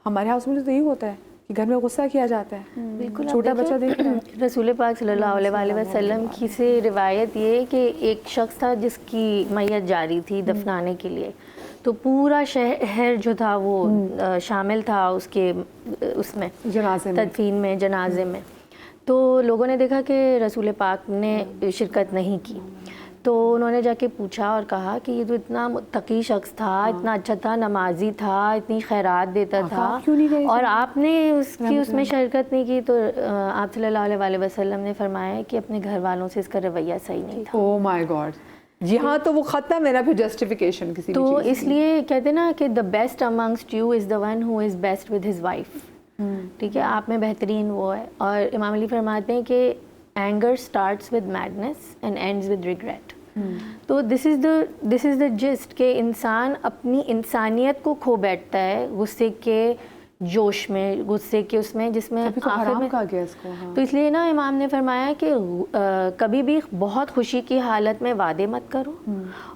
ہمارے ہاؤس ہولڈ میں تو یہی ہوتا ہے کہ گھر میں غصہ کیا جاتا ہے. بالکل چھوٹا بچہ دیکھیں, رسول پاک صلی اللہ علیہ وآلہ وسلم کی سے روایت یہ کہ ایک شخص تھا جس کی میت جاری تھی دفنانے کے لیے, تو پورا شہر جو تھا وہ شامل تھا اس کے اس میں تدفین میں, جنازے میں. تو لوگوں نے دیکھا کہ رسول پاک نے شرکت نہیں کی, تو انہوں نے جا کے پوچھا اور کہا کہ یہ تو اتنا متقی شخص تھا, اتنا اچھا تھا, نمازی تھا, اتنی خیرات دیتا تھا, اور آپ نے اس میں شرکت نہیں کی. تو آپ صلی اللہ علیہ وآلہ وسلم نے فرمایا کہ اپنے گھر والوں سے اس کا رویہ صحیح نہیں تھا. او مائی گاڈ. یہاں تو وہ ختم ہے نا پھر جسٹیفیکیشن کسی بھی تو چیز اس لیے کہتے ہیں نا کہ the best amongst you is the one who is best with his wife. ٹھیک ہے, آپ میں بہترین وہ ہے. اور امام علی فرماتے ہیں کہ anger starts with madness and ends with regret. تو دس از دا جسٹ کہ انسان اپنی انسانیت کو کھو بیٹھتا ہے غصے کے جوش میں, غصے کے اس میں, جس میں آخر میں کہا گیا اس کو. تو اس لیے نا امام نے فرمایا کہ کبھی بھی بہت خوشی کی حالت میں وعدے مت کرو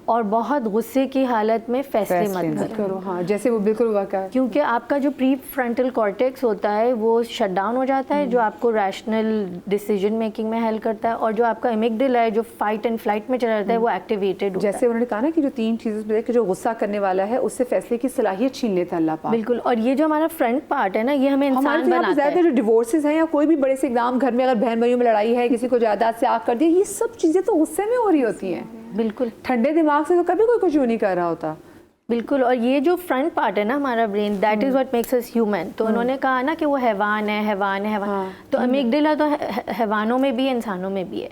اور بہت غصے کی حالت میں فیصلے مت کرو. ہاں جیسے وہ بالکل واقع ہے, کیونکہ آپ کا جو پری فرنٹل کارٹیکس ہوتا ہے وہ شٹ ڈاؤن ہو جاتا ہے, جو آپ کو ریشنل ڈیسیجن میکنگ میں ہیلپ کرتا ہے, اور جو آپ کا امیگڈیلا ہے جو فائٹ اینڈ فلائٹ میں چلا جاتا ہے وہ ایکٹیویٹڈ ہوتا ہے. جیسے انہوں نے کہا نا کہ جو 3 چیزیں میں کہ جو غصہ کرنے والا ہے اس سے فیصلے کی صلاحیت چھین لیتا ہے اللہ پاک. بالکل. اور یہ جو ہمارا فرنٹ پارٹ ہے نا یہ ہمیں انسان بناتا ہے. جو ڈیورسز ہیں یا کوئی بھی بڑے سے اقدام گھر میں اگر بہن بھائیوں میں لڑائی ہے, کسی کو جائیداد سے آگ کر دیا, یہ سب چیزیں تو غصے میں ہو رہی ہوتی ہیں. بالکل ٹھنڈے دماغ سے تو کبھی کوئی کچھ نہیں کر رہا ہوتا. بالکل. اور یہ جو فرنٹ پارٹ ہے نا ہمارا brain, that is what makes us human. تو انہوں نے کہا نا کہ وہ حیوان ہے, حیوان ہے, حیوان. تو امیگڈیلا تو حیوانوں میں بھی ہے, انسانوں میں بھی ہے.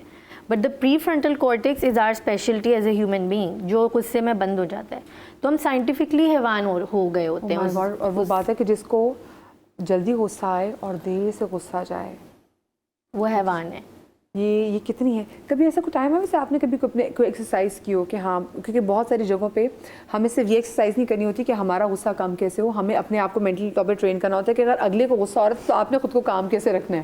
But the prefrontal cortex is our speciality as a human being, جو غصے میں بند ہو جاتا ہے. تو ہم سائنٹیفکلی حیوان ہو گئے ہوتے ہیں. اور وہ بات ہے کہ جس کو جلدی غصہ آئے اور دیر سے غصہ جائے وہ حیوان ہے. یہ کتنی ہے. کبھی ایسا کوئی ٹائم ہے ویسے آپ نے کبھی کوئی ایکسرسائز کی ہو کہ ہاں, کیونکہ بہت ساری جگہوں پہ ہمیں صرف یہ ایکسرسائز نہیں کرنی ہوتی کہ ہمارا غصہ کم کیسے ہو, ہمیں اپنے آپ کو مینٹلی طور پہ ٹرین کرنا ہوتا ہے کہ اگر اگلے کو غصہ آ رہا ہے تو آپ نے خود کو کام کیسے رکھنا ہے.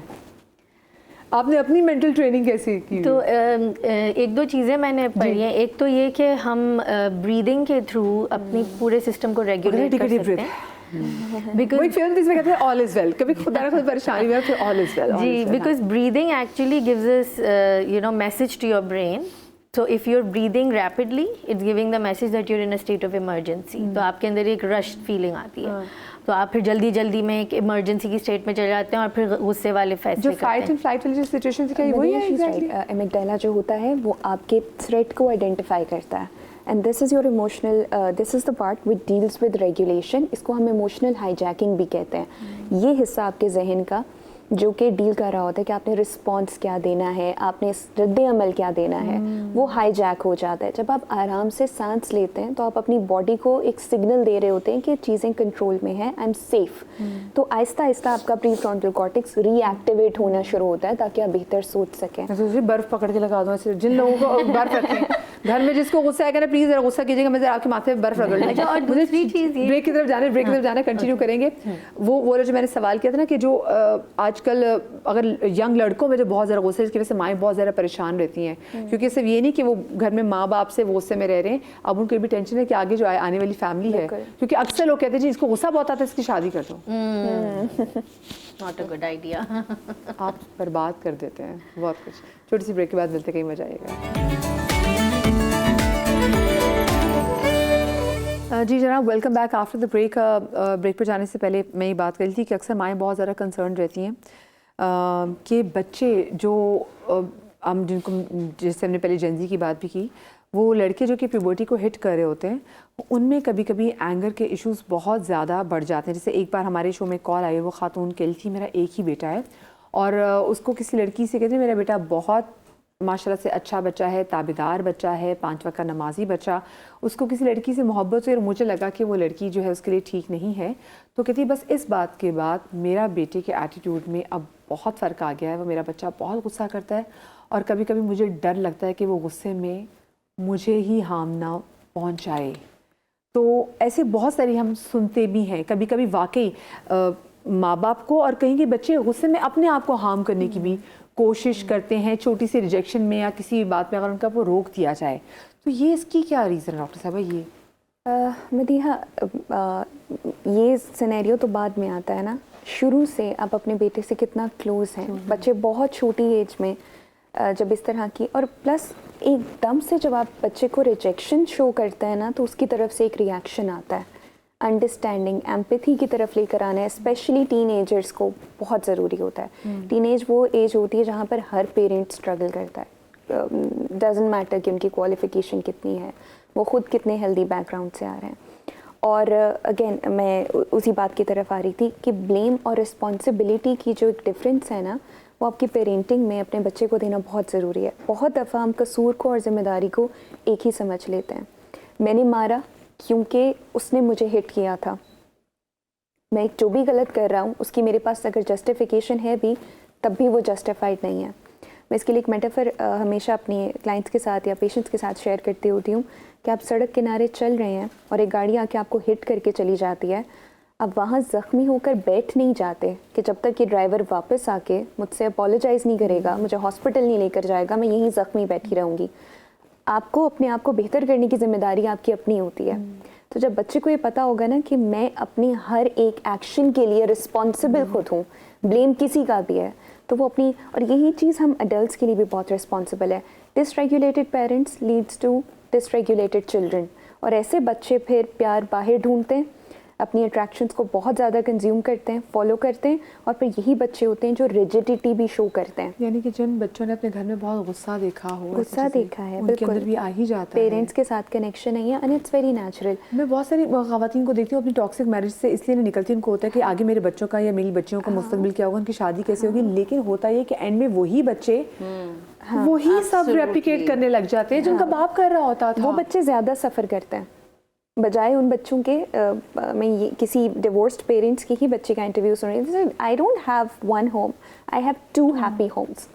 آپ نے اپنی مینٹل ٹریننگ کیسی کی؟ تو 1-2 چیزیں میں نے پڑھی ہیں. ایک تو یہ کہ ہم بریدنگ کے تھرو اپنی پورے سسٹم کو ریگولیٹ کر سکتے ہیں. جی, because breathing actually gives us message to your brain. So if you're breathing rapidly, it's giving the message that you're in a state of emergency. تو آپ کے اندر ایک رش فیلنگ آتی ہے, تو آپ پھر جلدی جلدی میں ایک ایمرجنسی کی اسٹیٹ میں چلے جاتے ہیں اور پھر غصے والے فیصلے کرتے ہیں. جو فائٹ اینڈ فلائٹ والی جو سچویشن تھی وہی ہے. امیگڈیلا جو ہوتا ہے وہ آپ کے تھریٹ کو آئیڈینٹیفائی کرتا ہے. And this is your emotional, this is the part which deals with regulation. اس کو ہم ایموشنل ہائی جیکنگ بھی کہتے ہیں. یہ حصہ آپ کے ذہن کا جو کہ ڈیل کر رہا ہوتا ہے کہ آپ نے رسپانس کیا دینا ہے, آپ نے رد عمل کیا دینا ہے, وہ ہائی جیک ہو جاتا ہے. جب آپ آرام سے سانس لیتے ہیں تو آپ اپنی باڈی کو ایک سگنل دے رہے ہوتے ہیں کہ چیزیں کنٹرول میں ہیں, آئی ایم سیف. تو آہستہ آہستہ آپ کا پری فرونٹل کارٹیکس ری ایکٹیویٹ ہونا شروع ہوتا ہے تاکہ آپ بہتر سوچ سکیں. برف پکڑ کے لگا دوں جن لوگوں کو برف رکھیں گھر میں, جس کو غصہ آئے گا پلیز ذرا غصہ کیجیے گا, میں ذرا آپ کے ماتھے پہ برف رگڑ لوں. اور دوسری چیز بریک کی طرف جانا کنٹینیو کریں گے. وہ جو میں نے سوال کیا تھا نا کہ جو آج کل اگر ینگ لڑکوں میں جو بہت زیادہ غصہ ہے, اس کی وجہ سے مائیں بہت زیادہ پریشان رہتی ہیں, کیونکہ صرف یہ نہیں کہ وہ گھر میں ماں باپ سے غصے میں رہ رہے ہیں, اب ان کو بھی ٹینشن ہے کہ آگے جو آنے والی فیملی ہے, کیونکہ اکثر لوگ کہتے ہیں جی اس کو غصہ بہت آتا ہے اس کی شادی کر دو. Not a good idea. آپ برباد کر دیتے ہیں بہت کچھ. چھوٹی سی بریک کے بعد ملتے, کہیں مزہ آئے گا. جی جناب, welcome back after the break. Break پر جانے سے پہلے میں یہ بات کر رہی تھی کہ اکثر مائیں بہت زیادہ کنسرن رہتی ہیں کہ بچے جو ہم جن کو, جیسے ہم نے پہلے جنزی کی بات بھی کی, وہ لڑکے جو کہ پیوبرٹی کو ہٹ کر رہے ہوتے ہیں, ان میں کبھی کبھی اینگر کے ایشوز بہت زیادہ بڑھ جاتے ہیں. جیسے ایک بار ہمارے شو میں کال آئی, وہ خاتون کہہ رہی تھی میرا ایک ہی بیٹا ہے اور اس کو کسی لڑکی سے کہتے ہیں میرا بیٹا بہت ماشاءاللہ سے اچھا بچہ ہے, تابعدار بچہ ہے, 5 وقت کا نمازی بچہ, اس کو کسی لڑکی سے محبت ہوئی اور مجھے لگا کہ وہ لڑکی جو ہے اس کے لیے ٹھیک نہیں ہے. تو کہتی بس اس بات کے بعد میرا بیٹے کے ایٹیٹیوڈ میں اب بہت فرق آ گیا ہے, وہ میرا بچہ بہت غصہ کرتا ہے اور کبھی کبھی مجھے ڈر لگتا ہے کہ وہ غصے میں مجھے ہی ہارم نہ پہنچائے. تو ایسے بہت ساری ہم سنتے بھی ہیں. کبھی کبھی واقعی ماں باپ کو اور کہیں کہ بچے غصے میں اپنے آپ کو ہارم کرنے کی بھی کوشش کرتے ہیں, چھوٹی سی ریجیکشن میں یا کسی بات میں اگر ان کا وہ روک دیا جائے. تو یہ اس کی کیا ریزن ہے ڈاکٹر صاحبہ؟ یہ مدیحہ, یہ سینیریو تو بعد میں آتا ہے نا. شروع سے آپ اپنے بیٹے سے کتنا کلوز ہیں. بچے بہت چھوٹی ایج میں جب اس طرح کی, اور پلس ایک دم سے جب آپ بچے کو ریجیکشن شو کرتے ہیں نا تو اس کی طرف سے ایک ریئیکشن آتا ہے. انڈرسٹینڈنگ, ایمپیتھی کی طرف لے کر آنا ہے, اسپیشلی ٹین ایجرس کو بہت ضروری ہوتا ہے. ٹین ایج وہ ایج ہوتی ہے جہاں پر ہر پیرنٹ اسٹرگل کرتا ہے. ڈزنٹ میٹر کہ ان کی کوالیفیکیشن کتنی ہے, وہ خود کتنے ہیلدی بیک گراؤنڈ سے آ رہے ہیں. اور اگین میں اسی بات کی طرف آ رہی تھی کہ بلیم اور رسپانسبلٹی کی جو ایک ڈفرینس ہے نا, وہ آپ کی پیرنٹنگ میں اپنے بچے کو دینا بہت ضروری ہے. بہت دفعہ ہم قصور کو اور ذمہ داری کو ایک ہی سمجھ لیتے ہیں. میں نے مارا کیونکہ اس نے مجھے ہٹ کیا تھا. میں جو بھی غلط کر رہا ہوں اس کی میرے پاس اگر جسٹیفیکیشن ہے بھی تب بھی وہ جسٹیفائڈ نہیں ہے. میں اس کے لیے ایک میٹافر ہمیشہ اپنی کلائنٹس کے ساتھ یا پیشنٹس کے ساتھ شیئر کرتی ہوتی ہوں کہ آپ سڑک کنارے چل رہے ہیں اور ایک گاڑی آ کے آپ کو ہٹ کر کے چلی جاتی ہے. اب وہاں زخمی ہو کر بیٹھ نہیں جاتے کہ جب تک یہ ڈرائیور واپس آ کے مجھ سے اپولوجائز نہیں کرے گا, مجھے ہاسپٹل نہیں لے کر جائے گا, میں یہیں زخمی بیٹھی رہوں گی. آپ کو اپنے آپ کو بہتر کرنے کی ذمہ داری آپ کی اپنی ہوتی ہے. تو جب بچے کو یہ پتہ ہوگا نا کہ میں اپنی ہر ایک ایکشن کے لیے رسپانسبل خود ہوں, بلیم کسی کا بھی ہے, تو وہ اپنی, اور یہی چیز ہم ایڈلٹس کے لیے بھی بہت رسپانسبل ہے. Dysregulated parents leads to dysregulated children, اور ایسے بچے پھر پیار باہر ڈھونڈتے ہیں, اپنی اٹریکشنس کو بہت زیادہ کنزیوم کرتے ہیں, فالو کرتے ہیں, اور پھر یہی بچے ہوتے ہیں جو ریجڈیٹی بھی شو کرتے ہیں. یعنی کہ جن بچوں نے اپنے گھر میں بہت غصہ دیکھا ہو, غصہ دیکھا ہے, ان کے اندر بھی آ ہی جاتا ہے. پیرنٹس کے ساتھ کنیکشن نہیں ہے, اینڈ اٹس ویری نیچرل. میں بہت ساری خواتین کو دیکھتی ہوں اپنی ٹاکسک میرج سے اس لیے نہیں نکلتی, ان کو ہوتا ہے کہ آگے میرے بچوں کا یا میری بچیوں کا مستقبل کیا ہوگا, ان کی شادی کیسے ہوگی. لیکن ہوتا یہ کہ اینڈ میں وہی بچے وہی سب ریپلیکیٹ کرنے لگ جاتے ہیں جو ان کا باپ کر رہا ہوتا تھا. وہ بچے زیادہ سفر کرتے ہیں بجائے ان بچوں کے. میں یہ کسی ڈیورسڈ پیرنٹس کی ہی بچے کا انٹرویو سن رہی تھی. I don't have one home, I have two happy homes,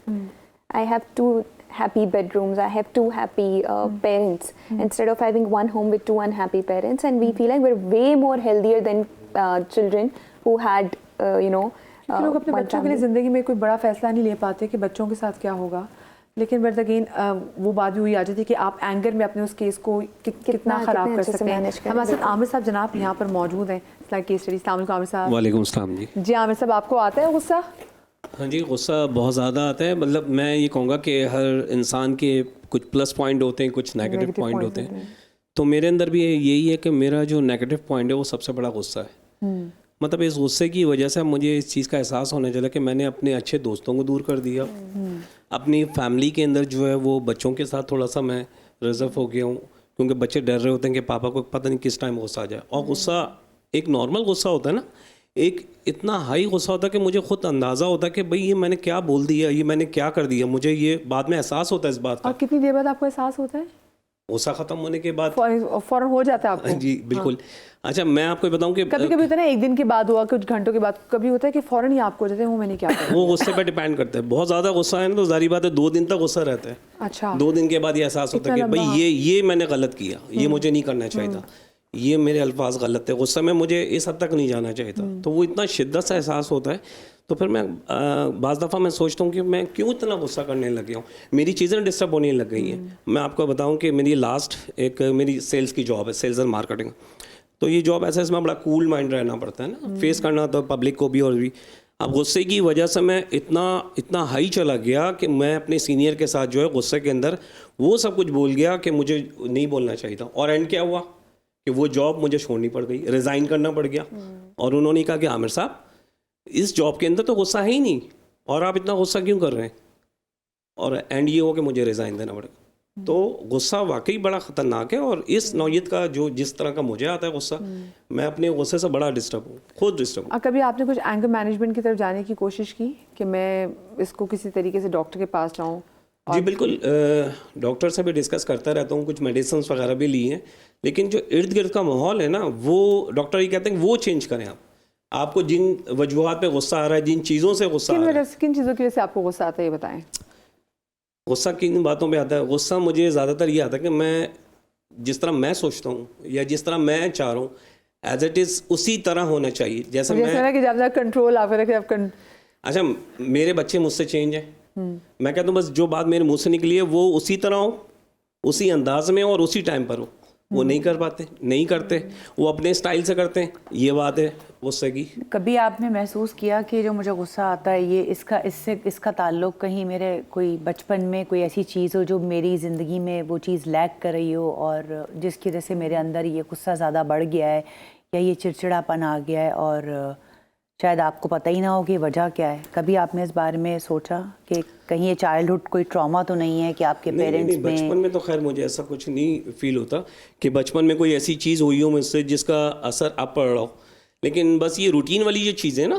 I have two happy bedrooms, I have two happy parents instead of having one home with two unhappy parents, and we feel like we're way more healthier than children who had لوگ اپنے بچوں کے لیے زندگی میں کوئی بڑا فیصلہ نہیں لے پاتے کہ بچوں کے ساتھ کیا ہوگا. لیکن بٹ اگین وہ بات بھی ہوئی آ جاتی ہے کہ آپ اینگر میں اپنے اس کیس کو کتنا خراب کر سکتے ہیں. ہمارے ساتھ عامر صاحب جناب یہاں پر موجود ہیں, کیس اسٹڈی. السلام علیکم عامر صاحب. وعلیکم السلام. جی عامر صاحب, آپ کو آتا ہے غصہ؟ ہاں جی, غصہ بہت زیادہ آتا ہے. مطلب میں یہ کہوں گا کہ ہر انسان کے کچھ پلس پوائنٹ ہوتے ہیں, کچھ نیگیٹو پوائنٹ ہوتے ہیں. تو میرے اندر بھی یہی ہے کہ میرا جو نیگیٹو پوائنٹ ہے وہ سب سے بڑا غصہ ہے. مطلب اس غصے کی وجہ سے مجھے اس چیز کا احساس ہونے چلا کہ میں نے اپنے اچھے دوستوں کو دور کر دیا. اپنی فیملی کے اندر جو ہے وہ بچوں کے ساتھ تھوڑا سا میں ریزرو ہو گیا ہوں, کیونکہ بچے ڈر رہے ہوتے ہیں کہ پاپا کو پتہ نہیں کس ٹائم غصہ آ جائے. اور غصہ ایک نارمل غصہ ہوتا ہے نا, ایک اتنا ہائی غصہ ہوتا ہے کہ مجھے خود اندازہ ہوتا ہے کہ بھئی یہ میں نے کیا بول دیا, یہ میں نے کیا کر دیا. مجھے یہ بعد میں احساس ہوتا ہے اس بات کا. اور کتنی دیر بعد آپ کو احساس ہوتا ہے؟ غصہ ختم ہونے کے بعد فوراً ہو جاتا ہے آپ کو؟ جی بالکل. اچھا میں آپ کو بتاؤں کہ کبھی کبھی ہوتا ہے نا ایک دن کے بعد ہوا, کچھ گھنٹوں کے بعد, کبھی ہوتا ہے کہ فوراً ہی آپ کو جاتے ہیں وہ میں نے کیا کیا. وہ غصے پہ ڈیپینڈ کرتا ہے. بہت زیادہ غصہ ہے نا تو ظاہری بات ہے 2 دن تک غصہ رہتا ہے. اچھا 2 دن کے بعد یہ احساس ہوتا ہے کہ بھئی یہ میں نے غلط کیا, یہ مجھے نہیں کرنا چاہیے تھا, یہ میرے الفاظ غلط تھے, غصے میں مجھے اس حد تک نہیں جانا چاہیے تھا. تو وہ اتنا شدت سے احساس ہوتا ہے. تو پھر میں بعض دفعہ میں سوچتا ہوں کہ میں کیوں اتنا غصہ کرنے لگ گیا ہوں, میری چیزیں ڈسٹرب ہونے لگ گئی ہیں. میں آپ کو بتاؤں کہ میری لاسٹ ایک میری سیلس کی جاب ہے, سیلز اینڈ مارکیٹنگ. تو یہ جاب ایسا اس میں بڑا کول مائنڈ رہنا پڑتا ہے نا, فیس کرنا تو پبلک کو بھی اور بھی. اب غصے کی وجہ سے میں اتنا ہائی چلا گیا کہ میں اپنے سینئر کے ساتھ جو ہے غصے کے اندر وہ سب کچھ بول گیا کہ مجھے نہیں بولنا چاہیے تھا. اور اینڈ کیا ہوا کہ وہ جاب مجھے چھوڑنی پڑ گئی, ریزائن کرنا پڑ گیا. اور انہوں نے کہا کہ عامر صاحب اس جاب کے اندر تو غصہ ہے ہی نہیں, اور آپ اتنا غصہ کیوں کر رہے ہیں. اور اینڈ یہ ہو کہ مجھے ریزائن دینا پڑے گا. تو غصہ واقعی بڑا خطرناک ہے, اور اس نوعیت کا جس طرح کا مجھے آتا ہے غصہ, میں اپنے غصے سے بڑا ڈسٹرب ہوں, خود ڈسٹرب ہوں. کبھی آپ نے کچھ اینگر مینجمنٹ کی طرف جانے کی کوشش کی کہ میں اس کو کسی طریقے سے ڈاکٹر کے پاس جاؤں؟ جی بالکل, ڈاکٹر سے بھی ڈسکس کرتا رہتا ہوں, کچھ میڈیسنس وغیرہ بھی لی ہیں. لیکن جو ارد گرد کا ماحول ہے نا, وہ ڈاکٹر یہ کہتے ہیں کہ وہ چینج کریں. آپ کو جن وجوہات پہ غصہ آ رہا ہے, جن چیزوں سے غصہ آ رہا ہے, کن چیزوں کی وجہ سے آپ کو غصہ آتا ہے یہ بتائیں. غصہ کن باتوں پہ آتا ہے؟ غصہ مجھے زیادہ تر یہ آتا ہے کہ میں جس طرح میں سوچتا ہوں یا جس طرح میں چاہ رہا ہوں ایز اٹ از اسی طرح ہونا چاہیے جیسے میں کنٹرول آپ رکھے. اچھا میرے بچے مجھ سے چینج ہیں, میں کہتا ہوں بس جو بات میرے منہ سے نکلی ہے وہ اسی طرح ہو, اسی انداز میں اور اسی ٹائم پر ہو. وہ نہیں کر پاتے, نہیں کرتے, وہ اپنے اسٹائل سے کرتے ہیں. یہ بات ہے غصے کی. کبھی آپ نے محسوس کیا کہ جو مجھے غصہ آتا ہے یہ اس کا تعلق کہیں میرے کوئی بچپن میں کوئی ایسی چیز ہو جو میری زندگی میں وہ چیز لیک کر رہی ہو, اور جس کی وجہ سے میرے اندر یہ غصہ زیادہ بڑھ گیا ہے, یا یہ چڑچڑاپن آ گیا ہے, اور شاید آپ کو پتہ ہی نہ ہو کہ وجہ کیا ہے. کبھی آپ نے اس بارے میں سوچا کہ کہیں یہ چائلڈہڈ کوئی ٹراما تو نہیں ہے کہ آپ کے پیرنٹس میں؟ بچپن میں تو خیر مجھے ایسا کچھ نہیں فیل ہوتا کہ بچپن میں کوئی ایسی چیز ہوئی ہو مجھ سے جس کا اثر اب پڑ رہا ہو. لیکن بس یہ روٹین والی جو چیزیں نا,